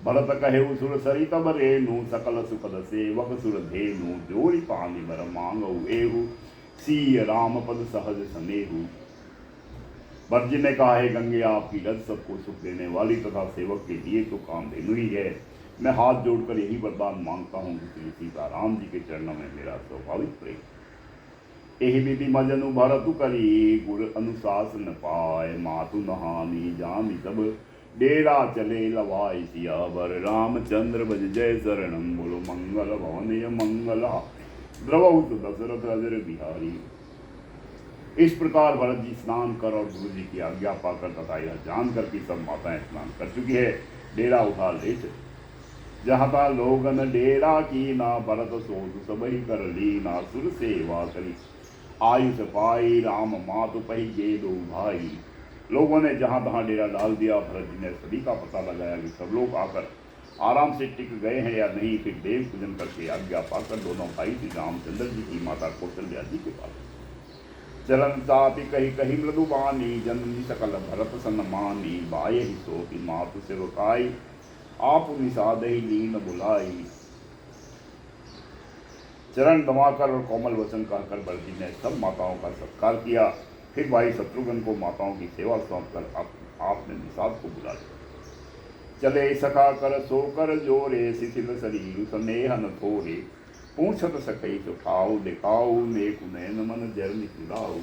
भरत कहे सुर सरित बरेनु सकल सुखद सेवक सुर धेनु जोरी पानी बर मांगऊ एहु सीय राम पद सहज सनेहु। भरत जी ने कहा है गंगे आपकी रज सबको सुख देने वाली तथा सेवक के लिए तो कामधेनु ही है। मैं हाथ जोड़कर यही वरदान मांगता हूँ कि श्री सीताराम जी के चरणों में मेरा स्वाभाविक प्रेम। एहि विधि मजनु भरतु करी गुर अनुशासन पाए मातु नहानी जामी सब डेरा चले लवाई सियावर रामचंद्र बज जय शरणम बोलो मंगल भवनय मंगला द्रवहु दशरथ अजर बिहारी। इस प्रकार भरत जी स्नान कर और गुरु जी की आज्ञा पाकर तथा यह जानकर कि सब माताएं स्नान कर चुकी है, डेरा उठा ले चले। जहाँ था लोगन डेरा की ना भरत सोध सबही कर ली ना सुर सेवा करी आयुष पाई राम मातु पही गे दो भाई। लोगों ने जहाँ तहाँ डेरा डाल दिया। भरत जी ने सभी का पता लगाया कि सब लोग आकर आराम से टिक गए हैं या नहीं। फिर देव पूजन करके आज्ञा पाकर दोनों भाई श्री रामचंद्र जी की माता कौशल्या जी के पास चलन तापि कही कही मृदुबानी जननी सकल भरत सन्मानी बाय ही सोती मातु सेवकाई आप निषाद ही लीन बुलाई। चरण दमाकर और कोमल वचन कहकर भरत जी ने सब माताओं का सत्कार किया। फिर भाई शत्रुघ्न को माताओं की सेवा सौंप कर आपने निषाद को बुला लिया। चले सखा कर सोकर जोरे शिथिल शरीर स्नेह न थोरे पूछत सकई सुखाऊ दिखाऊ नेक नैन मन जर निकुलाऊ।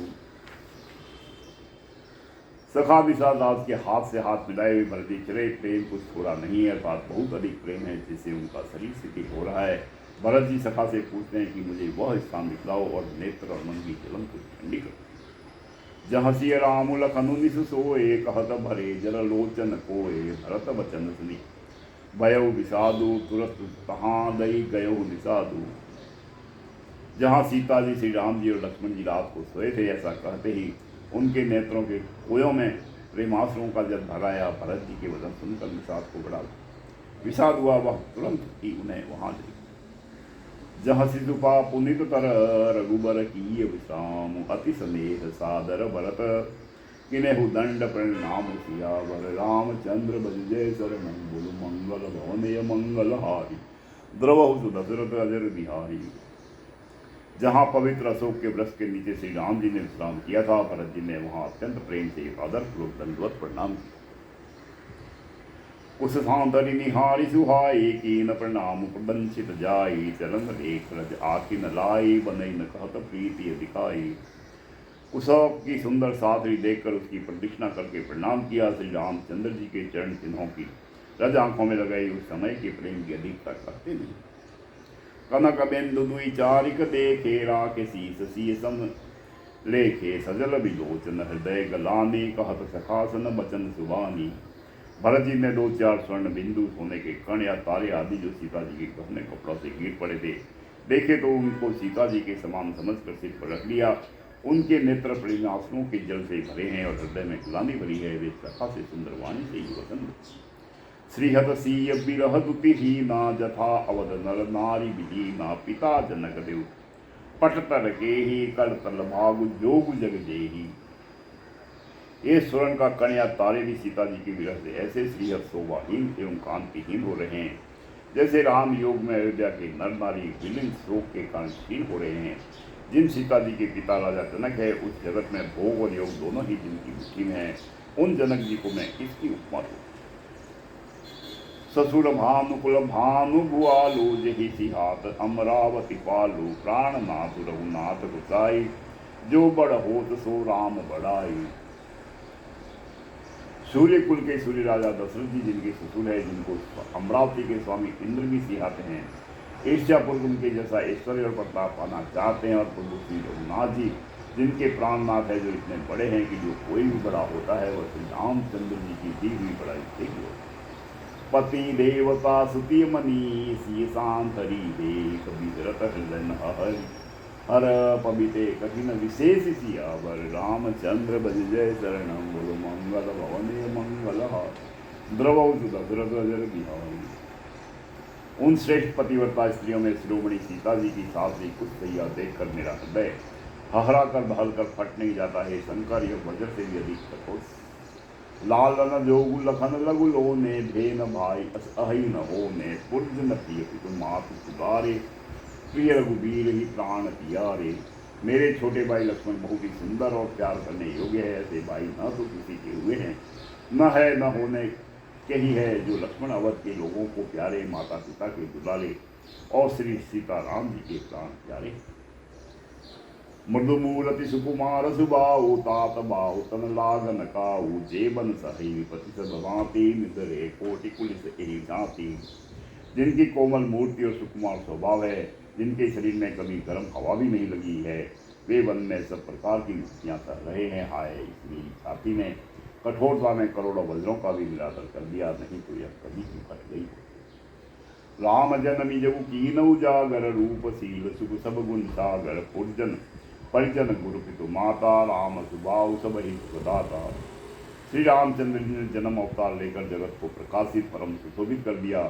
सखा विषादास के हाथ से हाथ मिलाए हुए भरत जी चले। प्रेम कुछ थोड़ा नहीं है, अर्थात बहुत अधिक प्रेम है जिससे उनका शरीर स्थिति हो रहा है। भरत जी सखा से पूछते हैं कि मुझे वह स्थान दिखलाओ और नेत्र और मन की जलन को ठंडी करो जहाँ सिय राम लखनु निस सोए कहत भरे जल लोचन कोए। भरत वचन सुनी भयउ विषादु तुरंत तहाँ दई गयो निषादु। जहाँ सीता जी श्री राम जी और लक्ष्मण जी रात को सोए थे, ऐसा कहते ही उनके नेत्रों के कोयों में प्रेमाश्रुओं का जल भराया। भरत जी के वचन सुनकर निषाद को बड़ा विषाद हुआ। वह तुरंत ही उन्हें वहां ले जहाँ सिधुपा पुनित तर रघुबर की विश्राम अति स्नेह सादर भरत किनेहु दंड परिणाम सियावर रामचंद्र बज जय शरणम बोलो मंगल भवनय मंगल हारी द्रवहु दशरथ अजर बिहारी। जहाँ पवित्र अशोक के वृक्ष के नीचे श्री राम जी ने विश्राम किया था, भरत जी ने वहाँ अत्यंत प्रेम से आदरपूर्वक दंडवत प्रणाम किया। उस सांतरि निहारी सुहाई कीन प्रणाम प्रबंचित जाई चरण रेख रज आखि न लाई बनई न कहत प्रीति दिखाई। कुशोक की सुंदर सादरी देखकर उसकी प्रदक्षिणा करके प्रणाम किया। श्री रामचंद्र जी के चरण चिन्हों की रज आंखों में लगाई उस समय के प्रेम की अधिकता करते नहीं। कनक बिंदु दुई चारिक देखे राके शीस शीसम लेखे सजल विलोचन हृदय गलानी कहत सखासन बचन सुबानी। भरत जी ने 2-4 स्वर्ण बिंदु सोने के कण या तारे आदि जो सीता जी के गहने कपड़ों से गिर पड़े थे देखे तो उनको सीता जी के समान समझकर सिर पर रख लिया। उनके नेत्र प्रेमाश्रुओं के जल से भरे हैं और हृदय में गुलामी भरी है। वे सखा से सुंदर वाणी से ही वचन श्रीहत सीय बिरह दुति ही ना जथा अवध नर नारी विधि ना पिता जनक देव पट तर के ही कर तल भागु जोग जग जेही। ये स्वर्ण का कण या तारे भी सीता जी के विरह से ऐसे श्रीहत शोभाहीन एवं कांतिहीन हो रहे हैं जैसे राम योग में अयोध्या के नर नारी विलिन शोक के कारण क्षीण हो रहे हैं। जिन सीता जी के पिता राजा जनक है, उस जगत में भोग और योग दोनों ही जिनकी मुट्ठी में है, उन जनक जी को मैं इसकी उपमा दूँ। ससुर भानुकुल भानु भुआलु जही सिहात अमरावती पालू प्राणनाथ रघुनाथ गुसाई जो बड़ होत सो राम बड़ाई। सूर्य कुल के सूर्य राजा दशरथ जी जिनके ससुर है, जिनको अमरावती के स्वामी इंद्र भी सिहाते हैं, ईर्ष्यापूर्व उनके जैसा ऐश्वर्य और प्रताप पाना चाहते हैं। और प्रभु श्री रघुनाथ जी जिनके प्राणनाथ है, जो इतने बड़े हैं कि जो कोई भी बड़ा होता है वह श्री रामचंद्र जी की दी हुई बड़ाई से ही होता है। पति देवता सुति मनी सी सांतरी देख विदरत हृदय हरि हर पविते कठिन विशेष सियावर रामचंद्र बज जय शरणम बोलो मंगल भवने मंगल द्रवौ दशरथ अजर बिहारी। उन श्रेष्ठ पतिव्रता स्त्रियों में शिरोमणि सीता जी की सासरी कुशैया देखकर मेरा हृदय हहरा कर बहल कर फट नहीं जाता है। शंकर यह वज्र से भी अधिक कठोर। लाल न जोगु लखन लघु लोने भेन भाई अस अहि न होने पुरज न प्रिय पितु मातु पुकारे प्रिय रघुबीर ही प्राण प्यारे। मेरे छोटे भाई लक्ष्मण बहुत ही सुंदर और प्यार करने योग्य है। ऐसे भाई न तो किसी के हुए हैं, न है न होने के ही है, जो लक्ष्मण अवध के लोगों को प्यारे, माता पिता के दुलारे और श्री सीताराम जी के प्राण प्यारे। मृदुमूर्ति सुकुमार सुबाऊ तात बाहु तन लागन काऊ जेबन सही विपति सब भांति निदरे कोटि कुलिस एहि जाति। जिनकी कोमल मूर्ति और सुकुमार स्वभाव है, जिनके शरीर में कभी गर्म हवा भी नहीं लगी है, वे वन में सब प्रकार की मुक्तियाँ कर रहे हैं। हाय इसमें छाती में कठोरता में करोड़ों वज्रों का भी निरादर कर दिया, नहीं तो यह कभी की फट गई। राम जनमी जबु कीन उजागर रूपशील सुख सब गुण सागर पुरजन परिजन गुरु पितु माता राम सुभाव सब ही सुखदाता। श्री रामचंद्र जी ने जन्म अवतार लेकर जगत को प्रकाशित परम सुशोभित कर दिया।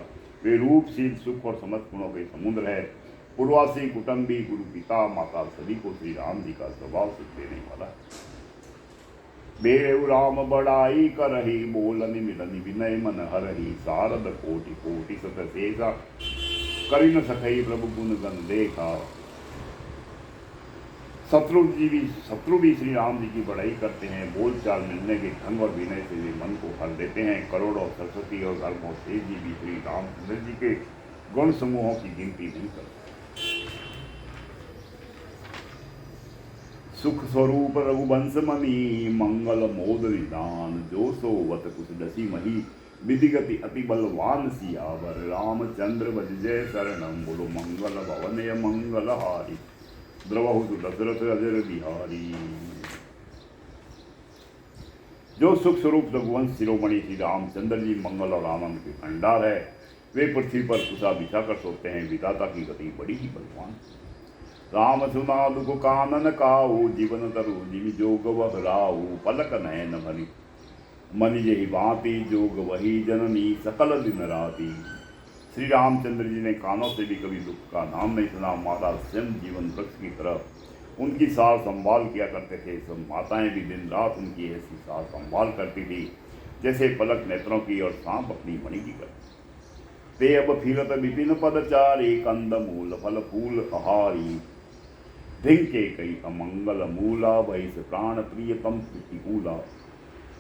वे रूपशील सुख और समस्त गुणों के समुद्र है। पूर्वासी कुटुंबी गुरु पिता माता सभी को श्री राम जी का स्वभाव सुख देने वाला। बेरु राम बड़ाई करही बोलनि मिलनि विनय मन हरही शारद कोटि कोटि सत शेषा करि न सकई प्रभु गुण गण देखा। शत्रु भी श्री राम जी की बड़ाई करते हैं। बोल चाल मिलने के ढंग और विनय से वे मन को हर देते हैं। करोड़ों सरस्वती और धर्मों शेष जी भी श्री रामचंद्र जी के गुण समूहों की गिनती नहीं करते। सुख स्वरूप रघुवंश मणि मंगल मोद निदान जो सो वत कुछ दसी मही विधिगति अति बलवान सियावर रामचंद्र बज जय शरणम बोलो मंगल भवनय मंगल हारी द्रवहु दशरथ अजर बिहारी। जो सुख स्वरूप रघुवंश शिरोमणि श्री रामचंद्र जी मंगल और आनंद के भंडार है, वे पृथ्वी पर कुशा बिछा कर सोते हैं। विधाता की गति बड़ी ही बलवान। राम सुना दुख कानन काऊ जीवन तरु जिमि जोग वह राऊ पलक नयन भरी मनि यही भांति जोग वही जननी सकल दिन राती। श्री रामचंद्र जी ने कानों से भी कभी दुख का नाम नहीं सुना। माता स्वयं जीवन वृक्ष की तरह उनकी सार संभाल किया करते थे। सब माताएं भी दिन रात उनकी ऐसी सार संभाल करती थी जैसे पलक नेत्रों की और सांप अपनी मणि की करती। ते अब फिरत विपिन पदचारी कंद मूल फल फूल आहारी धिंके कई अमंगल मूला वही से प्राण प्रियतम प्रतिकूला।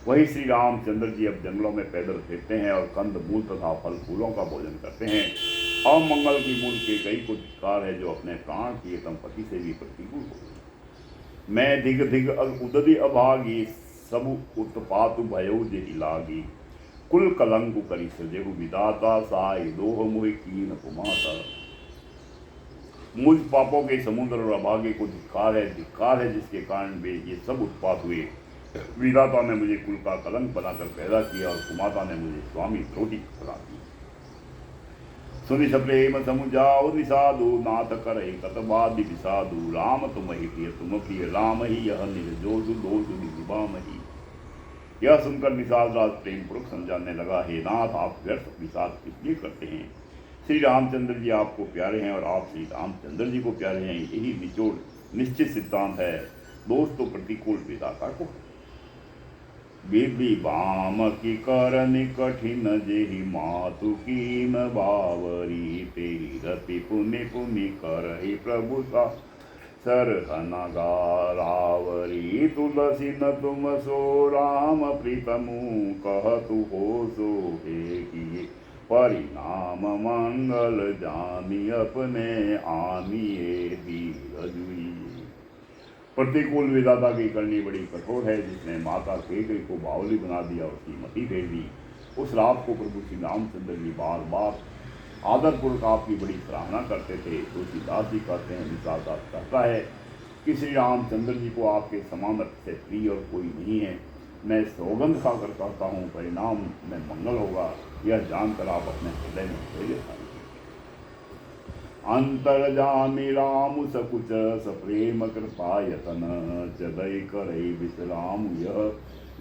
वही श्री रामचंद्र जी अब जंगलों में पैदल फिरते हैं और कंद मूल तथा फल फूलों का भोजन करते हैं। अमंगल की मूल के कई को धिक्कार है जो अपने प्राण प्रियतम पति से भी प्रतिकूल हो। मैं धिग धिग उदधि अभागी सब उत्पातु भयो जेहि लागी कुल कलंकु करी सजेहु विदाता साई दोह मोहि कीन कुमाता। मुझ पापों के समुद्र और अभागे को धिक्कार है जिसके कारण वे ये सब उत्पात हुए। विधाता ने मुझे कुल का कलंक बनाकर पैदा किया और कुमाता ने मुझे स्वामी त्रोटी बना दी। सुनि प्रेम समुझाओ निषादु नाथ करे कतवादि विषादु राम तुम ही प्रिय राम ही यह निर्जोषु दोषु निजुबाम ही। यह सुनकर निषाद राज प्रेम पूर्वक समझाने लगा, हे नाथ आप व्यर्थ विषाद किसलिए करते हैं। श्री रामचंद्र जी आपको प्यारे हैं और आप श्री रामचंद्र जी को प्यारे हैं, यही निचोड़ निश्चित सिद्धांत है। दोष तो प्रतिकूल विधाता को। विधि बाम की करनि कठिन जेहि मातु कीन बावरी तेहि रति पुनि पुनि करहि प्रभु सा सरहना गारावरी। तुलसी न तुम सो राम प्रीतमु कहतु हो सो हे किए परिणाम मंगल जानी अपने आनिए धीर जुई। प्रतिकूल विधाता की करनी बड़ी कठोर है। जिसने माता केकई को बावली बना दिया उसकी मति फेर दी। उस रात को प्रभु श्री रामचंद्र जी बार बार आदरपूर्वक आपकी बड़ी सराहना करते थे। तुलसीदास जी कहते हैं, निषादास कहता है कि श्री रामचंद्र जी को आपके समान अर्थ से प्रिय और कोई नहीं है। मैं सौगंध खाकर कहता हूँ परिणाम में मंगल होगा, यह जानकर आप अपने हृदय में धैर्य खाएंगे। अंतर्जामी राम सकुच सप्रेम कृपायतन चदय करई विश्राम यह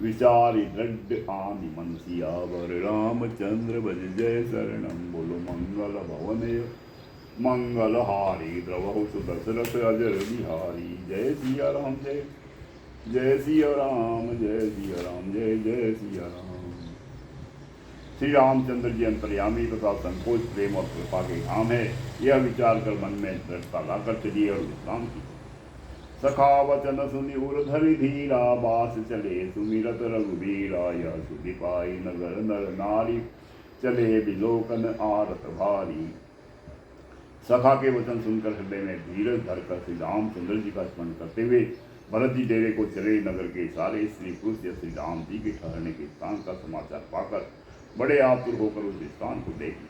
विचारी दृढ़ आनि मन सियावर रामचंद्र भज जय शरणम। बोलो मंगल भवनय मंगल हारी द्रवहु सुदशरथ अजर बिहारी। जय सिया राम जय जय सिया राम जय सिया राम जय जय सिया राम। श्री रामचंद्र जी अंतर्यामी तथा संकोच प्रेम और कृपा के धाम है, यह विचार कर मन में दृढ़ता लाकर चलिए और विश्राम की। सखा वचन सुनि उर धरि धीरा बास चले सुमिरत रघुबीरा। यह सुधि पाई नगर नर नारी चले बिलोकन आरत भारी। सखा के वचन सुनकर हृदय में धीरज धरकर श्री रामचंद्र जी का स्मरण करते हुए भरत जी डेरे को चले। नगर के सारे स्त्री पुरुष या श्री राम जी के ठहरने के स्थान का समाचार पाकर बड़े आतुर होकर उस स्थान को देख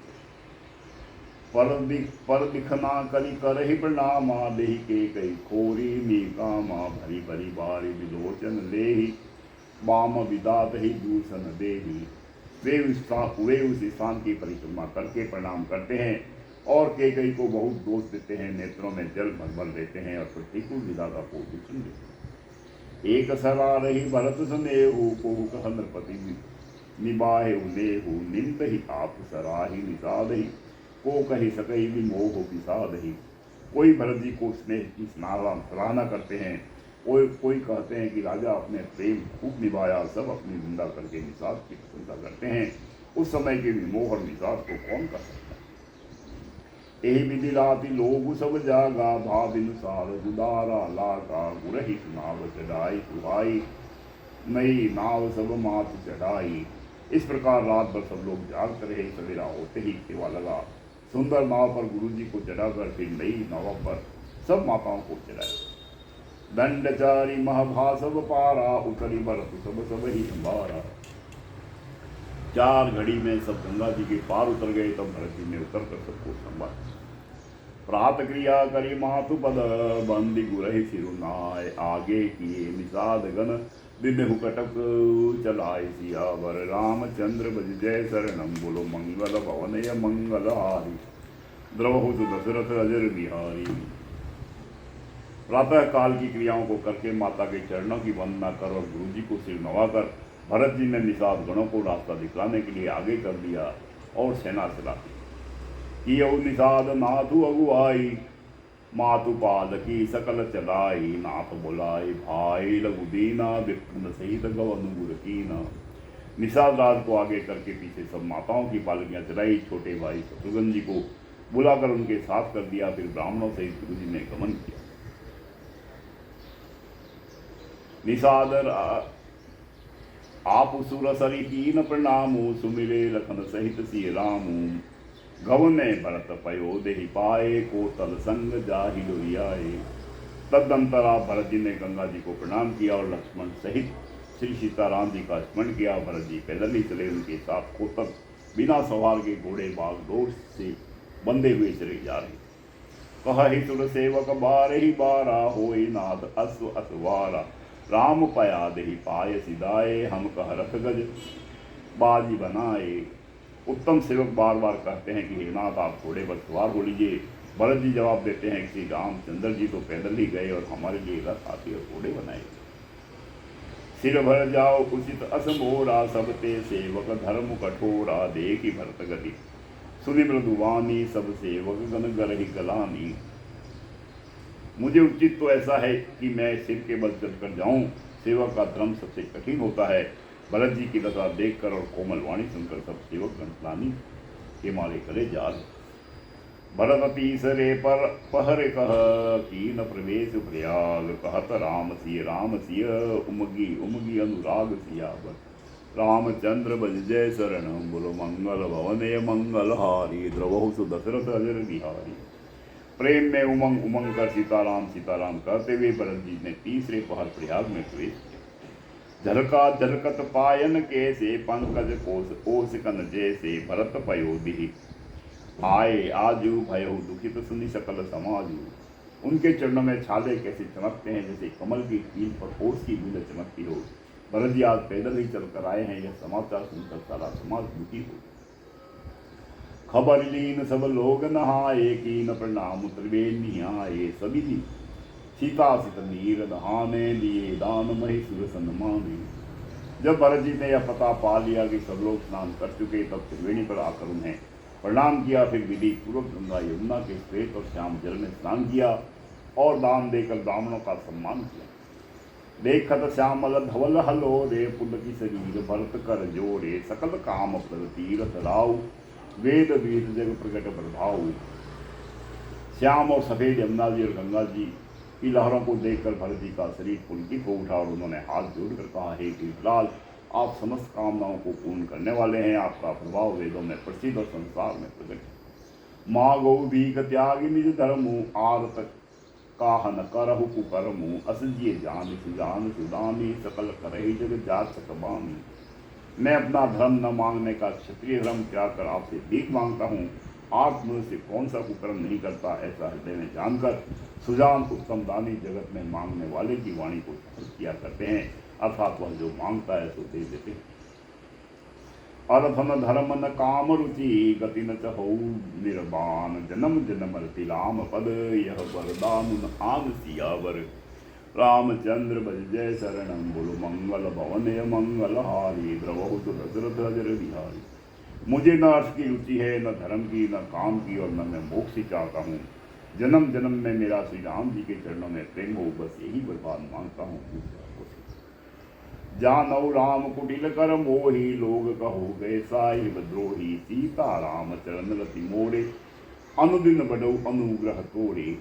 पर दिखना करी कर ही प्रणामा। देहि के कई खोरी मी कामा भरी भरी बारी विलोचन लेहि। बाम विदात ही दूषण देही। वे उस स्थान की परिक्रमा करके प्रणाम करते हैं और केकई को बहुत दोष देते हैं, नेत्रों में जल भर देते हैं और प्रतिकूल विधाता को दूषण देते हैं। एक सरा रही भरत स्नेहु को कह नृपति निबाहे उनेहु। निंद ही आप सराही निषाद ही को कही सकई विमोह विषाद ही। कोई भरत जी को स्नेह की सराहना करते हैं, कोई कहते हैं कि राजा अपने प्रेम खूब निभाया, सब अपनी निंदा करके निषाद की प्रशंसा करते हैं। उस समय के विमोह और निषाद को कौन कर सकता है। यही विधि राति लोग सब जागा भाव अनुसार गुदारा लागा। गुरही सुनाव चढ़ाई सुहाई नई नाव सब मात चढ़ाई। इस प्रकार रात भर सब लोग जागते रहे। सवेरा होते ही सेवा लगा। सुंदर नाव पर गुरु जी को चढ़ाकर फिर नई नाव पर सब माताओं को चढ़ाए। दंडचारी महाभासव पारा उतरी भरत सब सब ही संभारा। 4 घड़ी में सब गंगा जी के पार उतर गए। तब भरत जी ने उतर कर सबको संभाला। प्रात क्रिया करी मातु पद बंदी गुरहि सिरुनाय। आगे किए निषाद गण विदेहु कटक चलाय सियावर रामचंद्र भज जय शरणम। बोलो मंगल भवनय मंगल हारी द्रवहु दशरथ अजर बिहारी। प्रातः काल की क्रियाओं को करके माता के चरणों की वंदना कर और गुरु जी को सिर नवाकर भरत जी ने निषाद गणों को रास्ता दिखलाने के लिए आगे कर दिया और सेना चला दी। कियो निषाद नाथु अगुआई मातु पाद की सकल चलाई। नाथ बोलाई भाई लघुदीना विप्न सहित गवन गुर कीना। निषाद राज को आगे करके पीछे सब माताओं की पालकियां चलाई। छोटे भाई शत्रुघ्न जी को बुलाकर उनके साथ कर दिया। फिर ब्राह्मणों सहित गुरु जी ने गमन किया। निषाद आप सुर सरी कीन प्रणामु। सुमिरे लखन सहित सी रामू। गवने भरत पयो देहि पाए को तल संग जाहि लोरियाए। तदंतरा भरत जी ने गंगा जी को प्रणाम किया और लक्ष्मण सहित श्री सीताराम जी का स्मरण किया। भरत जी पैदल ही चले। उनके साथ कोतक बिना सवार के घोड़े बागडोर से बंधे हुए चले जा रहे। कह ही सुर सेवक बार ही बारा होई नाद अश्व अथवारा। राम पया देहि पाय सिदाए हम कह रथ गज बाजी बनाए। उत्तम सेवक बार बार कहते हैं कि हे नाथ आप घोड़े पर सवार हो लीजिए। भरत जी जवाब देते हैं कि श्री रामचंद्र जी तो पैदल ही गए और हमारे लिए रथ हाथी और घोड़े बनाए। सिर भर जाओ उचित असमोरा सबते सेवक धर्म कठोरा। देखी भरत गति सुनि मृदुवानी सब सेवक गण गरहि गलानी। मुझे उचित तो ऐसा है कि मैं सिर के बल चल कर जाऊं। सेवक का धर्म सबसे कठिन होता है। भरत जी की दशा देखकर और कोमल वाणी सुनकर सब सेवक गणलानी के मारे करे जा रहे। भरत तीसरे पर पहर कह कीन प्रवेश प्रयाग। कहत राम सिय उमगी उमगी अनुराग सियावर। रामचंद्र भज जय शरणम। बोलो मंगल भवनय मंगल हारी द्रवहु दशरथ अजर बिहारी। प्रेम में उमंग उमंग कर सीताराम सीताराम कहते हुए भरत जी ने तीसरे पहर प्रयाग में प्रवेश किया। झलका झलकत पायन के से पंकज कोस कन जैसे। भरत पयोधि आए आजू भयहु दुखित सुनि सकल समाजू। उनके चरणों में छाले कैसे चमकते हैं जैसे कमल की कील पर ओस की बूंद चमकती हो। भरत जी आज पैदल ही चलकर आए हैं, यह समाचार सुनकर सारा समाज दुखी हो। खबर लीन सब लोग नहाए कीन प्रणाम त्रिवेणी आए। सभी सीता सित नीर नहाने लिए दान महिषुर सन्माने। जब भरत जी ने यह पता पा लिया कि सब लोग स्नान कर चुके, तब त्रिवेणी पर आकर उन्हें प्रणाम किया। फिर विधि पूर्वक गंगा यमुना के श्वेत और श्याम जल में स्नान किया और दान देकर ब्राह्मणों का सम्मान किया। देखत श्यामल धवल हलो रे पुलकी शरीर भरत कर जोरे, सकल काम प्रद तीरथ राव, वेद वीर जग प्रकट प्रभाव। श्याम और सफेद यमुना जी और गंगा जी की लहरों को देखकर भरत जी का शरीर पुलकित हो उठा और उन्होंने हाथ जोड़कर कहा, हे तीर्थलाल, आप समस्त कामनाओं को पूर्ण करने वाले हैं। आपका प्रभाव वेदों में प्रसिद्ध और संसार में प्रकट है। माँ गौ भीख त्यागी निज धर्मु, आरत काहन करहु कुकर्मु, असजिए जान सुजान सुदानी, सकल करहि जग जात सकबानी। मैं अपना धर्म न मांगने का क्षत्रिय धर्म त्याग कर आपसे भीख मांगता हूँ। आप मनुष्य कौन सा कुकर्म नहीं करता, ऐसा हृदय में जानकर सुजान उत्तम दानी जगत में मांगने वाले की वाणी को सफल किया करते हैं, अर्थात वह जो मांगता है तो दे देते हैं। अर्थ न धर्म न काम रुचि, गति न चहु निर्वाण, जन्म जन्म रति राम पद, यह वरदान न आन सियावर। रामचंद्र बज जय शरणम, बोलो मंगल भवन मंगल हारी, द्रवहु तो दशरथ अजर बिहारी। मुझे न अर्थ की रुचि है, न धर्म की, न काम की, और न मैं मोक्ष ही चाहता हूँ। जन्म जन्म में मेरा श्री राम जी के चरणों में प्रेम हो, बस यही बरबाद मांगता हूँ। जानौ राम कुटिल कर मोही, लोग कहो गए साहिब द्रोही, सीता राम चरण रति मोरे, अनुदिन बढ़ो अनुग्रह तोड़े।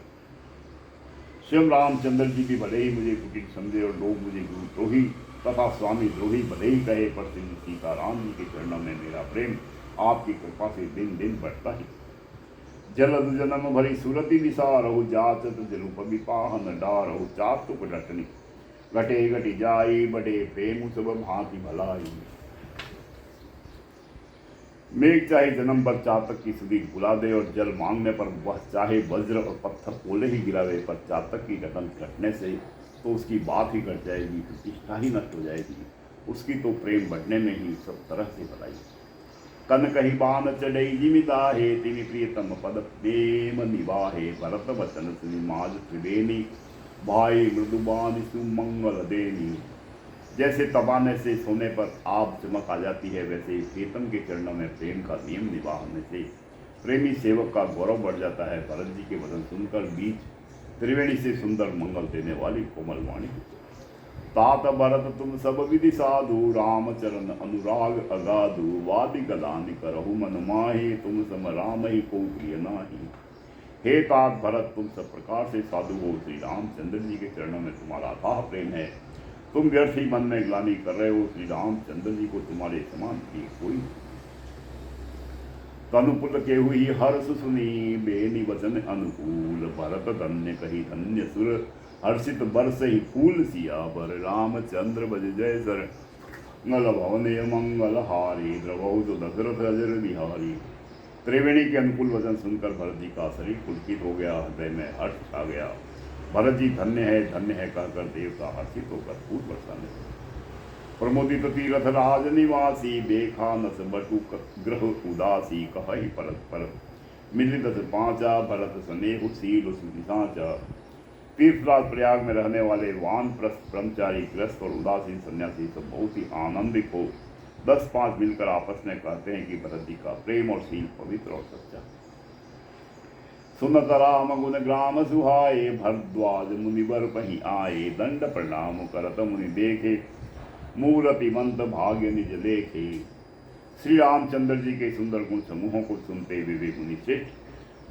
स्वयं रामचंद्र जी भी भले ही मुझे कुटिल समझे और लोग मुझे गुरु द्रोही तथा स्वामी द्रोही भले ही कहे, पर श्री सीताराम जी के चरणों में मेरा प्रेम आपकी कृपा से दिन दिन बढ़ता ही। जलद जन्म भरी सुरति निसारहु, जाचत जलुप विपाहन डारहु, चातुक रटनी घटे घटी जाई, बड़े प्रेम सब भांति भलाई। मेघ चाहे जन्म पर चातक की सुधि बुला दे, और जल मांगने पर वह चाहे वज्र और पत्थर ओले ही गिरावे, पर चातक की रटन घटने से तो उसकी बात ही घट जाएगी, प्रतिष्ठा ही नष्ट हो जाएगी। उसकी तो प्रेम बढ़ने में ही सब तरह से भलाई। कन कही बान चढ़ई जिमिदाहे, तिनि प्रियतम पद प्रेम निवाहे, भरत वचन सुनि माज त्रिवेणी, भाई मृदुबान सुमंगल देनी। जैसे तबाने से सोने पर आग चमक आ जाती है, वैसे प्रीतम के चरणों में प्रेम का नियम निभाने से प्रेमी सेवक का गौरव बढ़ जाता है। भरत जी के वचन सुनकर बीच त्रिवेणी से सुंदर मंगल देने वाली कोमल वाणी। तात भरत तुम सब विधि साधु, राम चरण अनुराग अगाधु, वादि गलानि करहु मन माहि, तुम सम राम ही को प्रिय नाही। हे तात भरत, तुम सब प्रकार से साधु हो, श्री रामचंद्र जी के चरणों में तुम्हारा अथाह प्रेम है। तुम व्यर्थ ही मन में ग्लानि कर रहे हो, श्री रामचंद्र जी को तुम्हारे समान प्रिय कोई। तनुपुल के हुई हर्ष सुनी, बेनी वचन अनुकूल, भरत धन्य कही धन्य सुर, हर्षित बरस ही फूल सियावर। रामचंद्र बज जय सर मंगल भवन मंगल हारी, द्रवहु तो दशरथ अजर बिहारी। त्रिवेणी के अनुकूल वचन सुनकर भरत जी का शरीर पुलकित हो गया, हृदय में हर्ष छा गया। भरत जी धन्य है कहकर देवता हर्षित होकर फूल बरसाने लगे। प्रमोदित तीरथ राज निवासी, देखा नस बटुक ग्रह उदासी, कहि परत परत मिलित पांचा, भरत स्नेह शील सुधि साचा। तीर्थराज प्रयाग में रहने वाले वानप्रस्थ ब्रह्मचारी, गृहस्थ और उदासीन सन्यासी सब बहुत ही आनंदित हो 10-5 मिलकर आपस में कहते हैं कि भरत जी का प्रेम और शील पवित्र और सच्चा। सुनत राम गुण ग्राम सुहाए, भरद्वाज मुनिवर पही आए, दंड प्रणाम करत मुनि देखे, मूरति मंत भाग्य निज लेखे। श्री रामचंद्र जी के सुंदर गुण समूहों को सुनते हुए वे मुनि श्रेष्ठ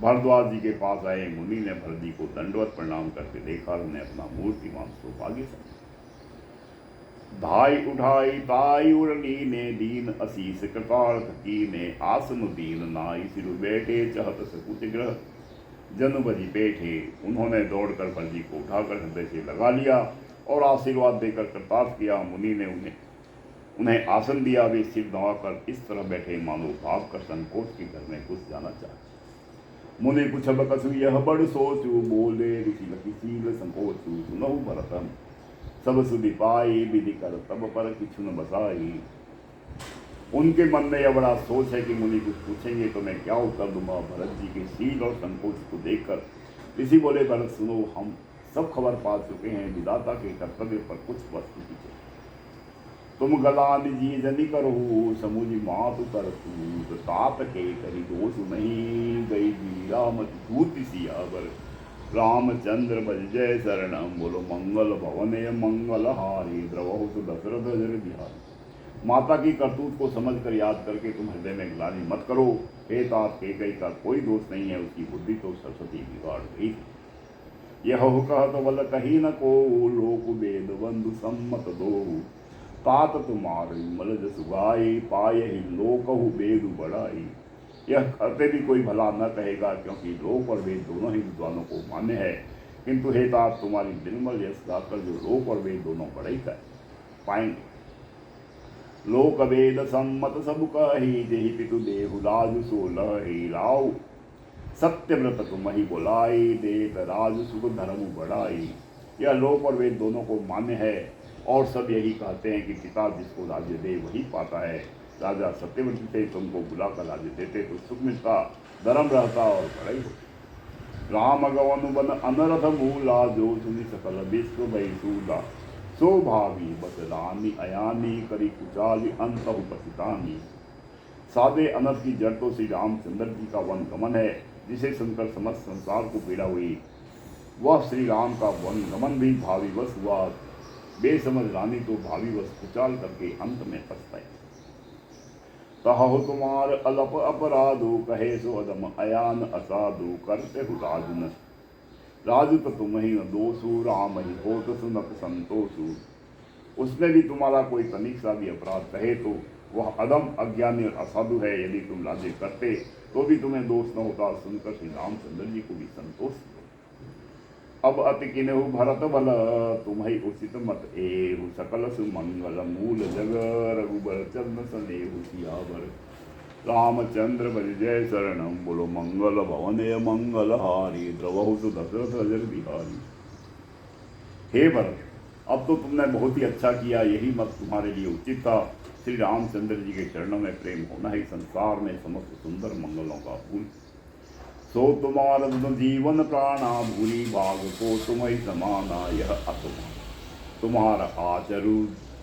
भरद्वाज जी के पास आए। मुनि ने भरत जी को दंडवत प्रणाम करके देखा, उन्हें अपना मूर्तिमान सौभाग्य समझा। धाई उठाई ताई उड़नी ने, दीन असीस कृतार्थ कीने, आसन दीन नाई सिरु बैठे, चहत सकुच ग्रह जनु बजी बैठे। उन्होंने दौड़कर भरत जी को उठाकर हृदय से लगा लिया और आशीर्वाद देकर कृतार्थ किया। मुनि ने उन्हें आसन दिया। वे सिर दबाकर इस तरह बैठे मानो भाव कर संकोच के घर में घुस जाना चाहते। मुनि पुछब कसु यह बड़ सोचू, बोले ऋषि लखी शील संकोचू, सुनहु भरतम सब सुधि पाई, विधि कर तब पर किछु न बसाई। उनके मन में यह बड़ा सोच है कि मुनि कुछ पूछेंगे तो मैं क्या उत्तर दूंगा। भरत जी के शील और संकोच को देखकर ऋषि बोले, भरत सुनो, हम सब खबर पा चुके हैं, विधाता के कर्तव्य पर कुछ वस्तु दीजिए। तुम गला निजी जनि करहु समुझ मातु करतूत तात के कही दोष नहीं गई वीरा मत दूत सियावर रामचंद्र बज जय शरणम बोलो मंगल भवने मंगल हारी द्रवहु तो दशरथ जर बिहारी। माता की करतूत को समझकर याद करके तुम हृदय में ग्लानि मत करो। हे तात केकई का कोई दोष नहीं है, उसकी बुद्धि तो सरस्वती बिगाड़ गई। यह कहत बल कही न को लोक वेद बंधु सम्मत दो तात तुम्हार विमल जस गाय पाए ही लोकहु वेद बढ़ाई। यह कहते भी कोई भला न कहेगा, क्योंकि लोक और वेद दोनों ही विद्वानों को मान्य है। किंतु हे तात तुम्हारी निर्मल यश गाकर जो लोक और वेद दोनों बढ़ाई कर पाएंगे। लोक वेद सम्मत सब कही जेहि पितु देहु राजु सोलह लाओ सत्य व्रत तुम ही बोलाई देत राज सुख धर्म बढ़ाई। यह लोक और वेद दोनों को मान्य है और सब यही कहते हैं कि पिता जिसको राज्य दे वही पाता है। राजा सत्यव्रत से तुमको बुलाकर राज्य देते तो सुख मिलता, धर्म रहता और बड़ाई होती। राम गवन बन अनरथ मूला जो सुनि सकल विश्व भई सूला सो भावी बस रानी अयानी करी कुचाली अंत उपसितानी। सादे अनर्थ की जड़ तो श्री रामचंद्र जी का वन गमन है, जिसे सुनकर समस्त संसार को पीड़ा हुई। वह श्री राम का वन गमन भी भावी वश हुआ। बेसमझ रानी तो भावी वश कुचाल करके अंत में पछताई। तहु तुम्हार अलप अपराधो कहे सो अदम अयान असाधु करते हु राजन राजु तो तुम ही न दोषु राम ही हो तो सुनत संतोषु। उसने भी तुम्हारा कोई तनिक सा भी अपराध कहे तो वह अदम अज्ञानी और असाधु है। यदि तुम राज्य करते तो भी तुम्हें दोष न होता। सुनकर श्री रामचंद्र जी को भी संतोष हो। अब अति किन्हु भरत बल तुम ही उचित मत एहु सकल सुमंगल मूल जग रघुबर चरण सनेहु सियावर रामचंद्र बज जय शरणम बोलो मंगल भवने मंगल हारी द्रवहु तो दशरथ अजर बिहारी। हे भरत, अब तो तुमने बहुत ही अच्छा किया, यही मत तुम्हारे लिए उचित था। श्री रामचंद्र जी के चरणों में प्रेम होना ही संसार में समस्त सुंदर मंगलों का फूल। सो तुम्हारा जीवन प्राणा भूरी भाग को तुम ही समाना यह अतुमा तुम्हारा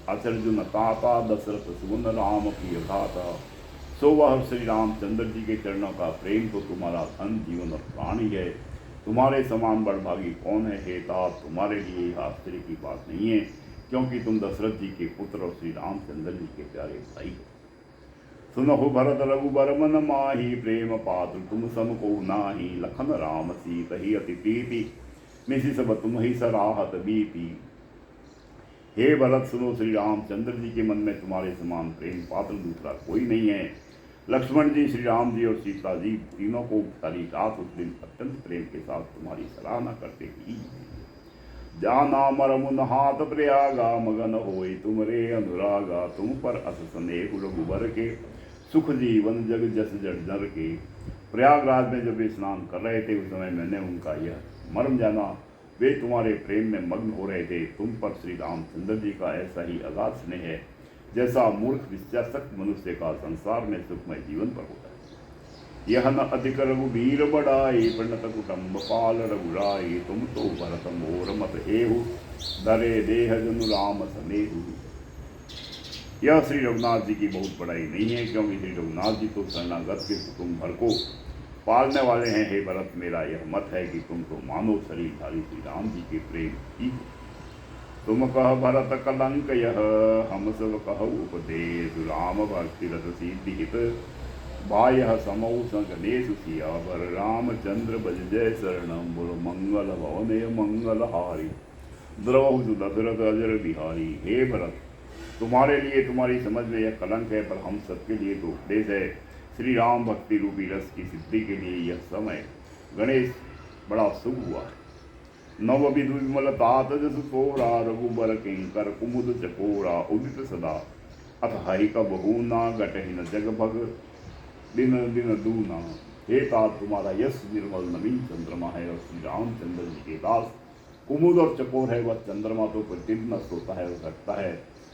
आचर्जुन ताता दशरथ सुगुन राम प्रिय धाता। सो वह श्री रामचंद्र जी के चरणों का प्रेम तो तुम्हारा धन जीवन और प्राण ही है। तुम्हारे समान बड़भागी कौन है हे तात। तुम्हारे लिए यह आश्चर्य की बात नहीं है, क्योंकि तुम दशरथ जी के पुत्र और श्री रामचंद्र जी के प्यारे भाई हो। सुनहु भरत रघुबर मन माही प्रेम पात्र तुम सम को नाही लखन राम सीत ही अति प्रीति मिसी सब तुम ही सराहत बीती। हे भरत सुनो, श्री रामचंद्र जी के मन में तुम्हारे समान प्रेम पात्र दूसरा कोई नहीं है। लक्ष्मण जी, श्री राम जी और सीता जी तीनों को सारी रात उस दिन अत्यंत प्रेम के साथ तुम्हारी सराहना करते ही। जाना मरमुन हाथ प्रयागा मगन होए तुम रे अनुरागा तुम पर अस स्नेह रघुबर के सुख जीवन जग जस जर्जर के। प्रयागराज में जब वे स्नान कर रहे थे उस समय मैंने उनका यह मर्म जाना। वे तुम्हारे प्रेम में मग्न हो रहे थे। तुम पर श्री रामचंद्र जी का ऐसा ही अगाध स्नेह है जैसा मूर्ख विश्वासक्त मनुष्य का संसार में सुखमय जीवन पर होता है। यह न अधिक रघुवीर बढ़ाई प्रणत कुटुंब पाल रघुराई तुम तो भरत मोर मत एहु धरे देह जनु राम सनेहु। यह श्री रघुनाथ जी की बहुत बड़ाई नहीं है, क्योंकि श्री रघुनाथ जी तो शरणागत के कुटुंब भर को पालने वाले हैं। हे भरत, मेरा यह मत है कि तुम तो मानव शरीरधारी श्री राम जी के प्रेम ही हो। तुम कह भरत कलंक यह हम सब कह उपदेश राम भक्ति रस सिद्धि हित बाय समऊ संगनेश सियावर रामचंद्र बज जय शरणम बोलो मंगल भवने मंगल हारी द्रवहु दशरथ अजर बिहारी। हे भरत, तुम्हारे लिए तुम्हारी समझ में यह कलंक है, पर हम सबके लिए तो उपदेश है। श्री राम भक्ति रूपी रस की सिद्धि के लिए यह समय गणेश बड़ा शुभ हुआ है। नव विधु विमल तात जस सोरा रघुबर किंकर कुमुद चकोरा उदित सदा अथ हरि का बहुना गटहीन जग भग दिन दिन दूना। हे तात, तुम्हारा यश निर्मल नवीन चंद्रमा है और श्री रामचंद्र जी के दास कुमुद और चकोर है। वह चंद्रमा तो प्रतिदिन नष्ट होता है और घटता है,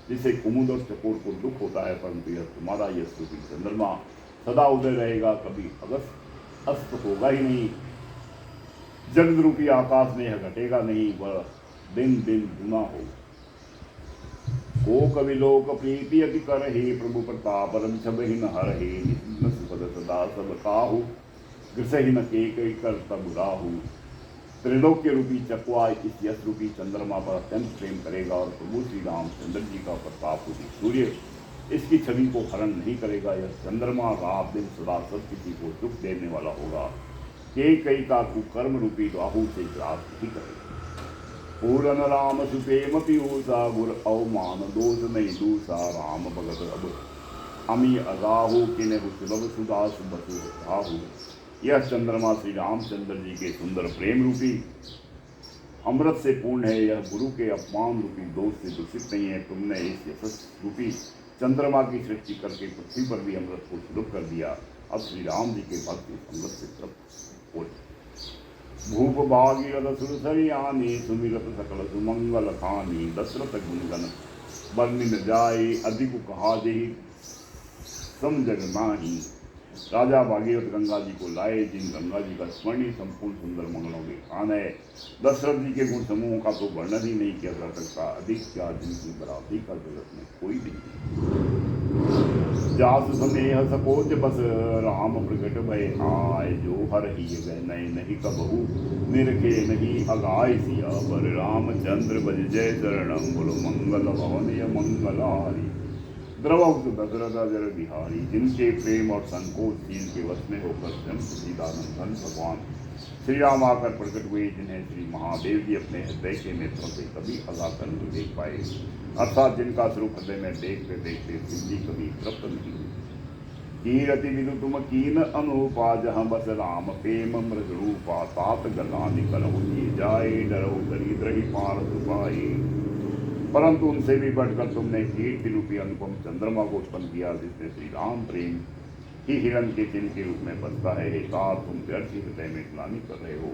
जिससे कुमुद और चकोर को दुख होता है, परंतु यह तुम्हारा यश रूपी चंद्रमा सदा उदय रहेगा, कभी अस्त होगा ही नहीं। जगत रूपी आकाश में यह घटेगा नहीं, वह दिन दिन गुना होगा। को कवि लोक प्रीति अति करहि, प्रभु प्रताप रवि छबहि न हरहि। नित्य सुपद सदा सब काहू, गृसहि न के कई कर तब राहु। त्रिलोक्य रूपी चकवा इस यश रूपी चंद्रमा पर अत्यंत प्रेम करेगा, और प्रभु श्री रामचंद्र जी का प्रताप रूपी सूर्य इसकी छवि को हरण नहीं करेगा। यह चंद्रमा रात दिन सदा सब किसी को दुख देने वाला होगा। कई का कुकर्म रूपी राहु से ग्रास नहीं करेगा। पूरन राम सुपेम पीयूषा, गुर अवमान दोष नहीं दूषा। राम भगत अब अमी अगाहु, किने सुलभ सुदास बसु राहु। यह चंद्रमा श्री रामचंद्र जी के सुंदर प्रेम रूपी अमृत से पूर्ण है। यह गुरु के अपमान रूपी दोष से दूषित नहीं है। तुमने इस यशस रूपी चंद्रमा की सृष्टि करके पृथ्वी पर भी अमृत को सुलभ कर दिया। अब श्री राम जी के भक्त अमृत से तृप्त हो जाए। भूप भागीरथ सुरसरियानी, सुमिरत सकल सुमंगल खानी। दशरथ गुणगन बरनी न जाए, अधिक कहा जेहि सम जग नाही। राजा भागीरथ गंगा जी को लाए, जिन गंगा जी का स्मरणीय संपूर्ण सुंदर मंगलों के खान है। दशरथ जी के गुण समूहों का तो वर्णन ही नहीं किया जा सकता। अधिक क्या, जिनकी बराबरी का जगत में कोई नहीं। जासु स्नेह सकोच बस, राम प्रगट भय आय। जो हर ही गए नए नहीं कबहू, निरखे नहीं अगाय सिया पर। रामचंद्र बज जय शरणम, बोलो मंगल भवन मंगलारी। द्रवउत दशरथ अजर बिहारी, जिनके प्रेम और संकोच शील के वश में होकर स्वयं सीतानंदन भगवान श्री राम आकर प्रकट हुए, जिन्हें श्री महादेव जी अपने हृदय के नेत्रों से कभी अगा कर नहीं देख पाए। अर्थात जिनका स्वरूप हृदय में देखते देखते सिद्धि कभी तृप्त नहीं हुई। कीरति विदु तुम कीन अनुपा, जहाँ बस राम प्रेम मृग रूपा। तात गला निकलऊ जाए, डरो दरिद्र ही पार पाए। परंतु उनसे भी बढ़कर तुमने कीर्ति रूपी अनुपम चंद्रमा को उत्पन्न किया, जिसने श्री राम प्रेम ही हिरण के चिन्ह के रूप में बसता है। तार तुम व्यर्थ हृदय में ग्लानि कर रहे हो,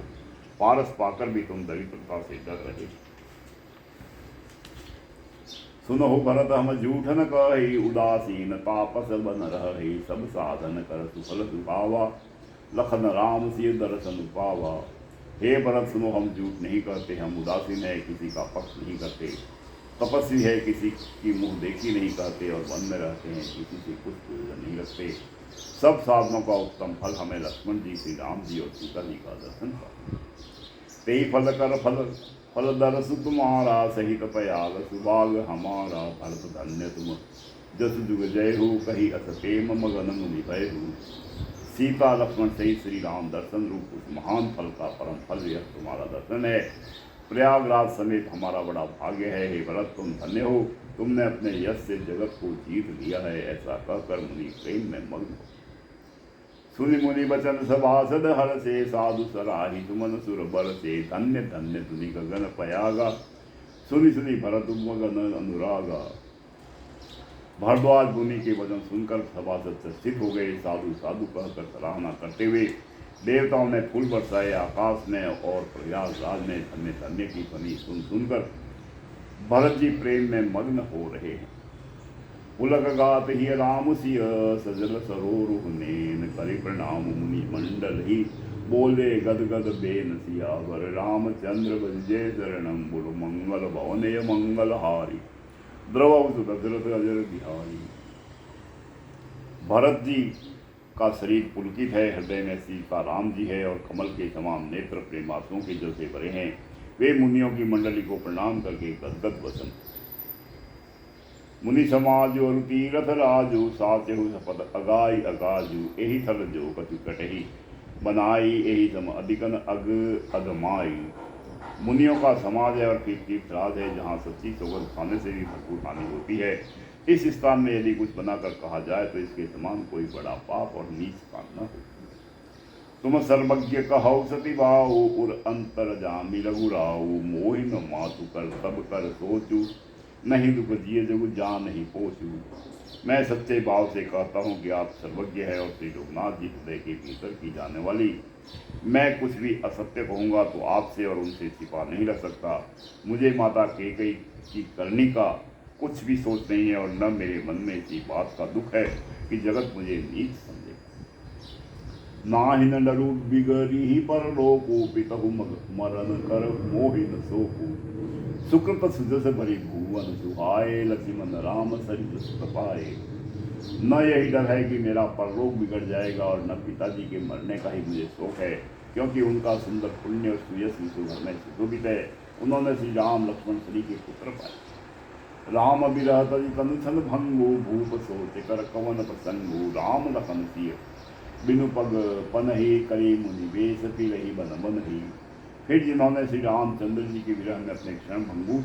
पारस पाकर भी तुम दरिद्रता से डर रहे। सुनो भरत हम झूठ न कही, उदासीन तापस बन रहे। सब साधन कर सुफल सुपावा, लखन राम सिय दर्शन पावा। हे भरत सुनो, हम झूठ नहीं करते, हम उदासीन है, किसी का पक्ष नहीं करते। तपस्वी है, किसी की मुंह देखी नहीं करते, और वन में रहते हैं, किसी से कुछ प्रयोजन नहीं रखते। सब साधनों का उत्तम फल हमें लक्ष्मण जी, श्री राम जी और सीता जी का दर्शन था। ते फल कर फल दरस तुम्हारा, सहित पयाल सुबाग हमारा। भरत धन्य तुम जस जुग जय हो, कही अस प्रेम मगन मुनि भय हो। सीता लक्ष्मण सहित श्री राम दर्शन रूप उस महान फल का परम फल यह तुम्हारा दर्शन है। प्रयागराज समेत हमारा बड़ा भाग्य है। हे भरत तुम धन्य हो, तुमने अपने यश से जगत को जीत लिया है। ऐसा कहकर मुनि प्रेम में मग्न हो। सुनि मुनि बचन सभासद हर से, साधु सराही सुमन सुर बर से। धन्य धन्य धुनि गगन पयागा, सुनि सुनि भरत मगन अनुरागा। भरद्वाज मुनि के वचन सुनकर सभासद से स्थित हो गए। साधु साधु कहकर सराहना करते हुए देवताओं ने फूल बरसाए आकाश में, और प्रयागराज में धन्य धन्य की ध्वनि सुन सुनकर भरत जी प्रेम में मग्न हो रहे हैं। पुलक गात ही राम सिय, सजल सरोरुह नैन। करे प्रणाम मुनि मंडल ही, बोले गद गद बेन सियावर। रामचंद्र बज जय शरणम, बोलो मंगल भवन मंगल हारी। द्रवउत दशरथ अजर बिहारी। भरत जी का शरीर पुलकित है, हृदय में सीता राम जी है, और कमल के समान नेत्र प्रेमासुओं के जैसे भरे हैं। वे मुनियों की मंडली को प्रणाम करके गदगद वसन। मुनि समाज और तीरथ राजू, सात्यहु सपद अगाई अगाजू। एहि थल जो कछु कटही, बनाई एहि सम अधिकन अग अगमाई। मुनियों का समाज है और तीर्थराज है, जहाँ सच्ची सौगंध खाने से भी भरपूर हानि होती है। इस स्थान में यदि कुछ बनाकर कहा जाए तो इसके समान कोई बड़ा पाप और नीच काम न हो। तुम सर्वज्ञ कहो सती बाऊ, उर अंतर जामी लघुराऊ। मोहिन मातु कर सब कर सोचू, नहीं दुख जिये जगु जा नहीं पोचू। मैं सच्चे भाव से कहता हूँ कि आप सर्वज्ञ है, और श्री लोकनाथ जी हृदय के भीतर की जाने वाली। मैं कुछ भी असत्य कहूँगा तो आपसे और उनसे छिपा नहीं रख सकता। मुझे माता कैकेयी की करनी का कुछ भी सोच नहीं है, और न मेरे मन में इसी बात का दुख है कि जगत मुझे नीच समझे। नाहिन डरू बिगरी ही पर लोको, पितहु मरन कर मोहिन सोकु। सुकृत सुजस भरी भुवन सुहाए, लक्ष्मण राम सरित सुत पाए। न यही डर है कि मेरा परलोक बिगड़ जाएगा और न पिताजी के मरने का ही मुझे शोक है, क्योंकि उनका सुंदर पुण्य और सुयश विश्व में सुशोभित है। उन्होंने श्री राम लक्ष्मण श्री के पुत्र पाए। राम अभिरह तजि तनु छन भंगु, भूप सोच कर कवन प्रसंगु। राम लखन सिय बिनु पग पनहि, करे मुनि वेश रही बन बन ही। फिर जिन्होंने श्री रामचंद्र जी के विरह में अपने क्षण भंगुर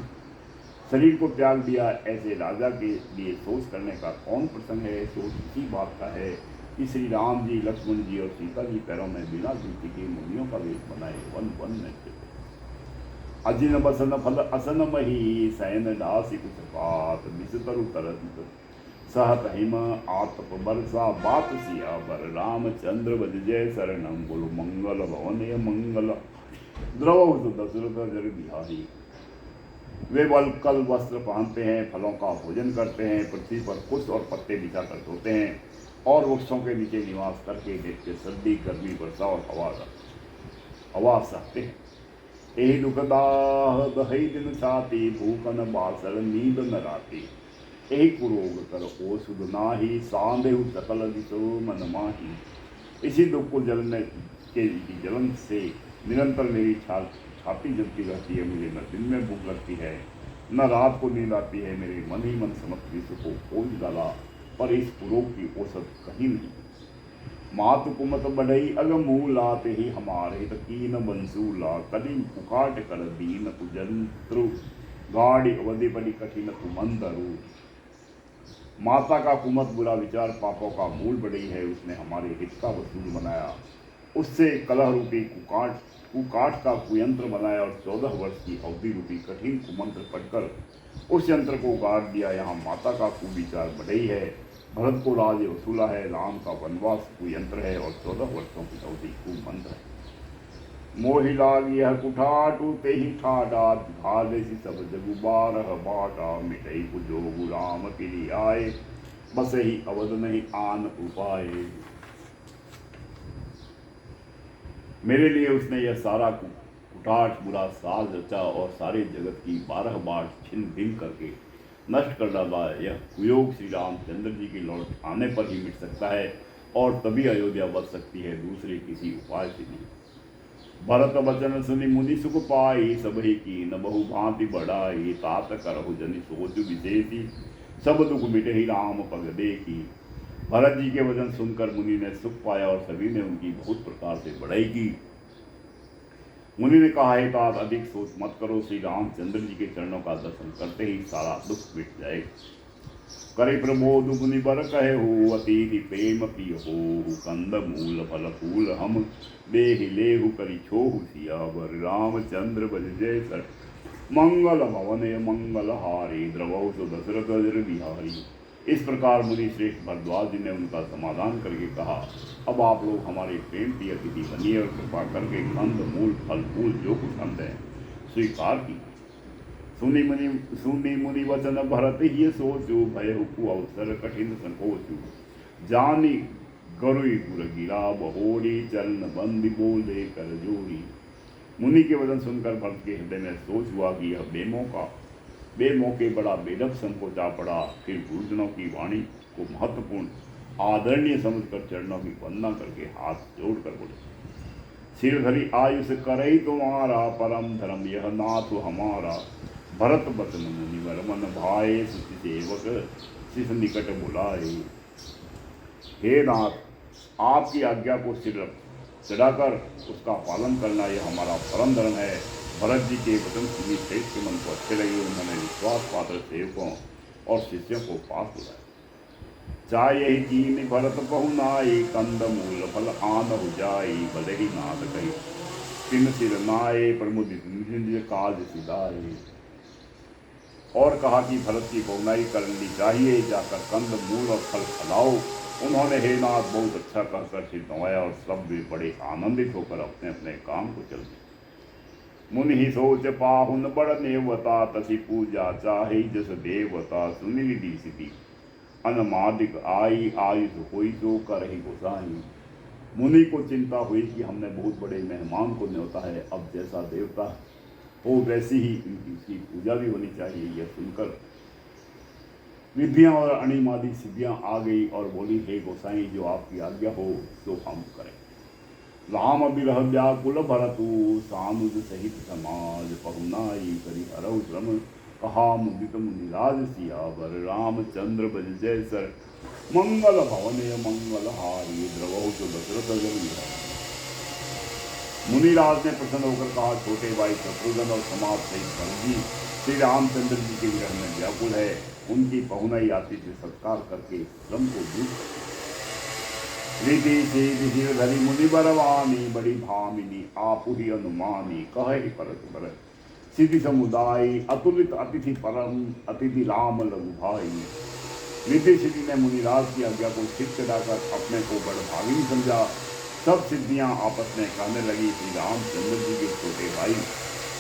शरीर को त्याग दिया, ऐसे राजा के लिए सोच करने का कौन प्रसंग है। सोच इसी बात का है कि श्री राम जी, लक्ष्मण जी और सीता जी पैरों में बिना जूती के मुनियों का वेश बनाए वन वन में थे। अजिन बसन फल असन मही, सैन दासी कुछ पात बिस्तरु तरत। सहत हिम आतप बरसा बात सिया बर, रामचंद्र बज जय शरणम बोलो मंगल भवन मंगल। द्रव दशरथ जर बिहारी। वे वल्कल वस्त्र पहनते हैं, फलों का भोजन करते हैं, पृथ्वी पर पुष्प और पत्ते बिछा कर सोते हैं और वृक्षों के नीचे निवास करके देखते सर्दी, गर्मी, वर्षा और हवा सहते हैं। यही दुखदाह दही दिन छाती, भूखन बासर नींद न राती। यही कुरोग कर ओ सुध नाही, सांदेहु सकल दिशो मन माही। इसी दुख को जलन से निरंतर मेरी छाती जलती रहती है। मुझे न दिन में भूख लगती है, न रात को नींद आती है। मेरे मन ही मन समस्त विश्व को खोज डाला, पर इस पुरोग की औसत कहीं नहीं। मातु कुमत बढ़ई अगमूला, ते ही हमारे तकीन बंसूला। कदी पुकाट कर दीन उजंत्रु, गाड़ी अवधि बड़ी कठिन कुमंतरु। माता का कुमत बुरा विचार पापों का मूल बढ़ई है। उसने हमारे हित का वसूल बनाया, उससे कलह रूपी कुकाठ का कुयंत्र बनाया और 14 वर्ष की अवधि रूपी कठिन कुमंत्र पढ़कर उस यंत्र को उगाड़ दिया। यहाँ माता का कुविचार बढ़ई है, भरत को राज वसूला है, राम का वनवास कुयंत्र है और 14 वर्षों की अवधि कुमंत्र है। मोहि लाग यह कुठाटू, ते ही ठाडा भालेसी सब जगु बारह बाटा। मिटई कुजोगु राम पिरी आए, बस ही अवध नहीं आन उपाय। मेरे लिए उसने यह सारा कुठाट बुरा साज रचा और सारे जगत की 12 बार छिन्न भिन्न करके नष्ट कर डाला। यह कुयोग श्री रामचंद्र जी की लौट आने पर ही मिट सकता है और तभी अयोध्या बच सकती है, दूसरे किसी उपाय से नहीं। भरत वचन सुनि मुनि सुख पाई, सब ही की न बहु भांति बढ़ाई। तात करहु जनि सोच विशेषी, सब दुख मिटे ही राम पग देखी। भरत जी के वचन सुनकर मुनि ने सुख पाया और सभी ने उनकी बहुत प्रकार से बढ़ाई की। मुनि ने कहा, है तात अधिक सोच मत करो, श्री रामचंद्र जी के चरणों का दर्शन करते ही सारा दुख मिट जाएगा। करे प्रबोध मुनि बर कहे हो, अतिथि प्रेम प्रिय हो। कंद मूल फल फूल हम देहि लेहु, करी छोहु सियावर। रामचंद्र बज जय सर मंगल भवन मंगल हारी, द्रवहु सो दशरथ जर बिहारी। इस प्रकार मुनि श्रेष्ठ भरद्वाज जी ने उनका समाधान करके कहा, अब आप लोग हमारे प्रेम की अतिथि बनिए और कृपा करके कंद मूल फल फूल जो कुछ हम दें स्वीकार की। सुनी मुनि वचन भरत ये सोचू, भय हुकु अवसर कठिन संकोचू। जानी गरुई गुर गिरा बहोरी, चरण बंदी बोले कर जोरी। मुनि के वचन सुनकर भरत के हृदय में सोच हुआ कि यह बेमौके बड़ा बेढप संकोचा पड़ा। फिर गुरुजनों की वाणी को महत्वपूर्ण आदरणीय समझकर चरणों की वंदना करके हाथ जोड़कर बोले, सिर धरी आयुष करई तुम्हारा, परम धर्म यह नाथ हमारा। भरत बचन मुनिवर मन भाए, सुचि सेवक शिष निकट बुलाए। हे नाथ, आपकी आज्ञा को सिर चढ़ाकर उसका पालन करना यह हमारा परम धर्म है। भरत जी के वचन सुनी श्रेष्ठ के मन को अच्छे लगे। उन्होंने विश्वास पात्र सेवकों और शिष्यों को पास बुलाया। चाहे ही कीन भरत बहुनाई, कंद मूल फल आन हो जाई। भले ही नाथ कही तिन सिर नाये, प्रमुदित निज काज सिधाए। और कहा कि भरत की बहुनाई करनी चाहिए, जाकर कंद मूल और फल खिलाओ। उन्होंने हे नाथ बहुत अच्छा कहकर सिर नवाया और सब भी बड़े आनंदित होकर अपने अपने काम को चल दिए। मुनि ही सोच पाहुन बड़ नेवता, तसी पूजा चाहे जस देवता। सुनि विधि सिद्धि अनमादिक आई, आयुष होई जो करहि गोसाई। मुनि को चिंता हुई कि हमने बहुत बड़े मेहमान को न्योता है, अब जैसा देवता हो वैसी ही इनकी उसकी पूजा भी होनी चाहिए। यह सुनकर रिद्धियाँ और अणिमादी सिद्धियाँ आ गई और बोली, हे गोसाई, जो आपकी आज्ञा हो तो हम करें। राम विरह व्याकुल भरतु सानुज सहित समाज पहुनाई करि हरऊ श्रम कहा मुदित मुनिराज सियावर रामचंद्र बज जय सर मंगल भवने मंगल हारी द्रवहु तो दशरथ जन। मुनिराज ने प्रसन्न होकर कहा, छोटे भाई शत्रुघ्न और समाज सहित भरत जी श्री रामचंद्र जी के विरह में व्याकुल है। उनकी पहुनाई आतिथ्य सत्कार करके श्रम को दूर रीति सीधि धरी मुनि बरवानी बड़ी भामिनी आपु ही अनुमानी कहे परत भरत सिद्धि समुदाय अतुलित अतिथि परम अतिथि राम लघु भाई। रीति सिद्धि ने मुनिराज की आज्ञा को सिद्ध चढ़ाकर अपने को बड़ भागी समझा। सब सिद्धियां आपस में कहने लगी, श्री रामचंद्र जी के छोटे भाई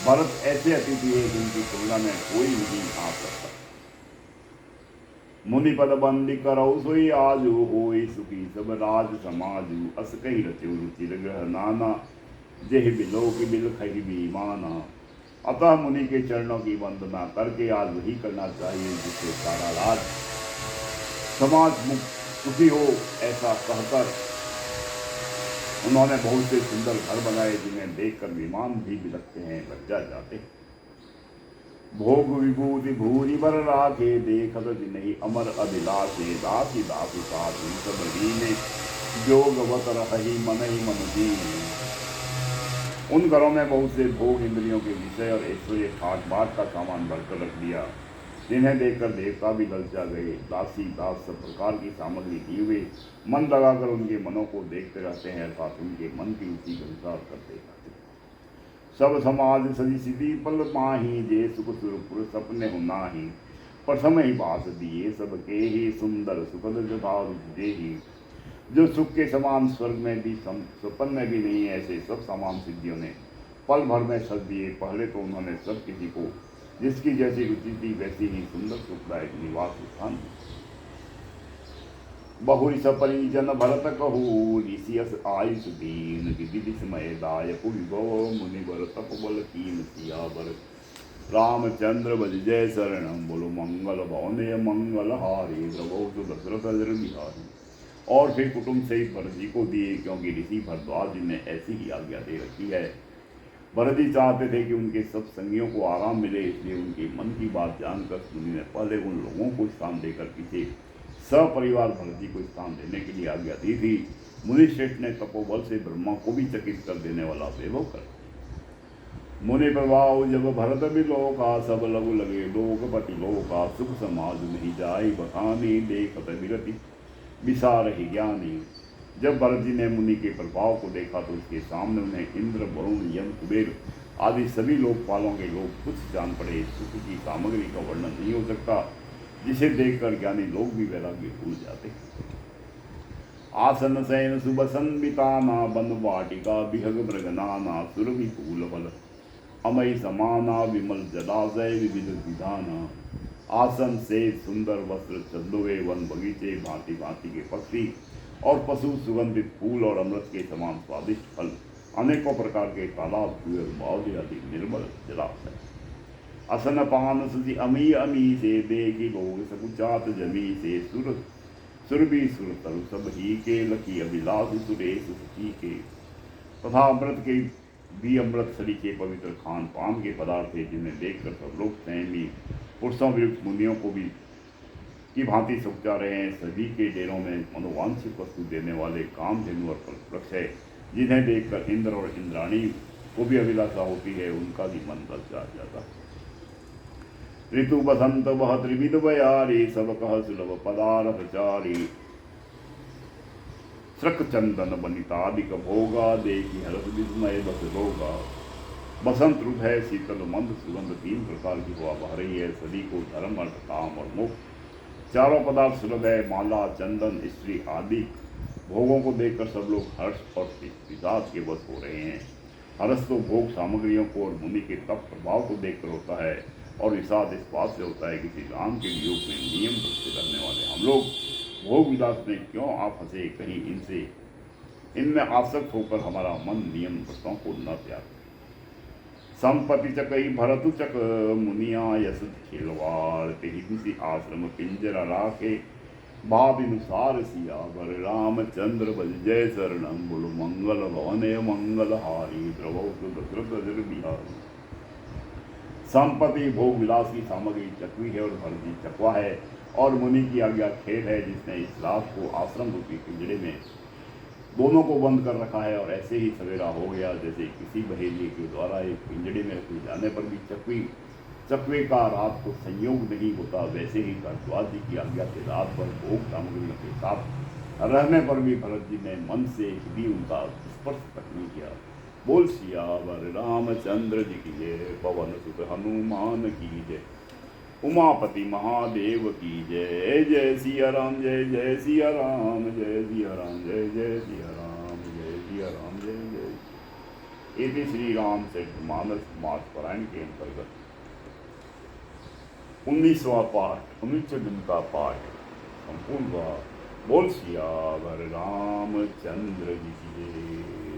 भरत ऐसे अतिथि है जिनकी तुलना में कोई नहीं आ सकता। मुनि पद बंदी करो सोई आजू होई सुखी सब राज समाजू अस कही रचो रुचि ग्रह नाना जेह बिलो की बिल खही भी माना। अतः मुनि के चरणों की वंदना करके आज वही करना चाहिए जिससे सारा राज समाज मुक्त सुखी हो। ऐसा कहकर उन्होंने बहुत से सुंदर घर बनाए जिन्हें देखकर विमान भी बिलखते हैं, लज्जा जाते हैं। भोग विभूति भूरि बर राखे देखत नहीं अमर अभिलाषे दासी दासी साधु सब रीने जोगवत रही मन ही मन दीने। उन घरों में बहुत से भोग इंद्रियों के विषय और ऐश्वर्य ठाट बाट का सामान भरकर रख दिया, जिन्हें देखकर देवता भी ललचा गए। दासी दास सब प्रकार की सामग्री दी हुए मन लगाकर उनके मनों को देखते रहते हैं, अर्थात उनके मन की रुचि के अनुसार करते रहते। सब समाज सजी सिद्धि पल माही जे सुख सुरपुर सपने हो नाही प्रथम ही बास दिए सबके ही सुंदर सुखद जथा ही। जो सुख के समान स्वर्ग में भी स्वप्न में भी नहीं, ऐसे सब समान सिद्धियों ने पल भर में सज दिए। पहले तो उन्होंने सब किसी को जिसकी जैसी रुचि थी वैसी ही सुंदर सुखदायक निवास स्थान। बहुरी सपरिजन भरत कहू ऋषियस आयुष दीन विधि विस्मय दायक विभव मुनि बर तप बल कीन सियावर रामचंद्र बज जय शरणम बोलो मंगल भवने मंगल हारी द्रवो तो दशरथ बिहारी। और फिर कुटुंब सहित भरत जी को दिए, क्योंकि ऋषि भरद्वाज जी ने ऐसी ही आज्ञा दे रखी है। भरत जी चाहते थे कि उनके सब संगियों को आराम मिले, इसलिए उनके मन की बात जानकर मुनि ने पहले उन लोगों को स्थान देकर पीछे सपरिवार भरत जी को स्थान देने के लिए आज्ञा दी थी। मुनि श्रेष्ठ ने तपोबल से ब्रह्मा को भी चकित कर देने वाला वैभव कर। मुनि प्रभाव जब भरत बिलोका सब लघु लगे लोकपति लोका सुख समाज नहीं जाय बखानी देखत विरति विसार ही ज्ञानी। जब भरत जी ने मुनि के प्रभाव को देखा तो उसके सामने उन्हें इंद्र वरुण यम कुबेर आदि सभी लोकपालों के लोग कुछ जान पड़े। सुख की सामग्री का वर्णन नहीं हो सकता, जिसे देखकर ज्ञानी लोग भी वैराग्य भूल जाते। आसन सैन सुबसन बिताना बन वाटिका बिहग मृगनाना सुरभि फूल बल अमय समाना विमल जलाशय विविध विधाना। आसन से सुंदर वस्त्र चंदोए वन बगीचे भांति भांति के पक्षी और पशु सुगंधित फूल और अमृत के समान स्वादिष्ट फल अनेकों प्रकार के तालाब कुएं बावली आदि निर्मल जलाशय। असन पान सुधि अमी अमी से देखी लोग सकुचात जमी से सुर सुरभि सुर तरु सब ही के लकी अभिलाष सुरेश सुखी के। तथा अमृत के भी अमृत सरी के पवित्र खान पान के पदार्थ थे, जिन्हें देखकर सब लोग संयमी पुरुषों वियुक्त मुनियों को भी की भांति सुखचा रहे हैं। सभी के डेरों में मनोवांछित वस्तु देने वाले कामधेनु और वृक्ष है, जिन्हें देखकर इंद्र और इंद्राणी को भी अभिलाषा होती है, उनका भी मन ललचा जाता है। ऋतु बसंत वह त्रिविध बयारी सब कह सुलभ पदार्थ चारी श्रक चंदन बनितादिक भोगा देखी हरस विस्मय बस रोगा। बसंत ऋतु है, शीतल मंद सुगंध तीन प्रकार की हवा बह रही है। सभी को धर्म अर्थ काम और मोक्ष चारों पदार्थ सुलभ है। माला चंदन स्त्री आदि भोगों को देखकर सब लोग हर्ष और विषाद के वश हो रहे हैं। हर्ष तो भोग सामग्रियों को और मुनि के तप प्रभाव को देखकर होता है, और विषाद इस बात से होता है कि श्री राम के वियोग में नियम से रहने वाले हम लोग भोग विलास में क्यों आप फंसे, कहीं इनमें आसक्त होकर हमारा मन नियम व्रतों को न त्याग। संपति चकई भरतु चक मुनिया यस खिलवाड़ तेहि दुसी आश्रम पिंजरा राखे भाविनुसार सियावर रामचंद्र बल जय शरणम बोलो मंगल भवने मंगल हारी द्रवौ दशरथ बिहारी। संपत्ति भोग विलास की सामग्री चकवी है और भरती चकवा है और मुनि की आज्ञा खेल है जिसने इस रात को आश्रम रूपी पिंजड़े में दोनों को बंद कर रखा है। और ऐसे ही सवेरा हो गया जैसे किसी बहेली के द्वारा एक पिंजड़े में रखे जाने पर भी चकवे का रात को संयोग नहीं होता, वैसे ही भारद्वाज जी की आज्ञा से रात भर भोग सामग्रियों के साथ रहने पर भी भरत जी ने मन से भी उनका स्पर्श तक नहीं किया। बोल सियावर रामचंद्र जी की जय, पवन सुत हनुमान की जय, उमापति महादेव की जय। जय सिया राम जय जय सिया राम, जय सिया राम जय जय सिया राम, जय सिया राम जय जय। ये श्री राम से मानस मास पारायण के अंतर्गत 19वां पाठ 19 दिन का पाठ संपूर्ण हुआ। बोल सियावर रामचंद्र जी की जय।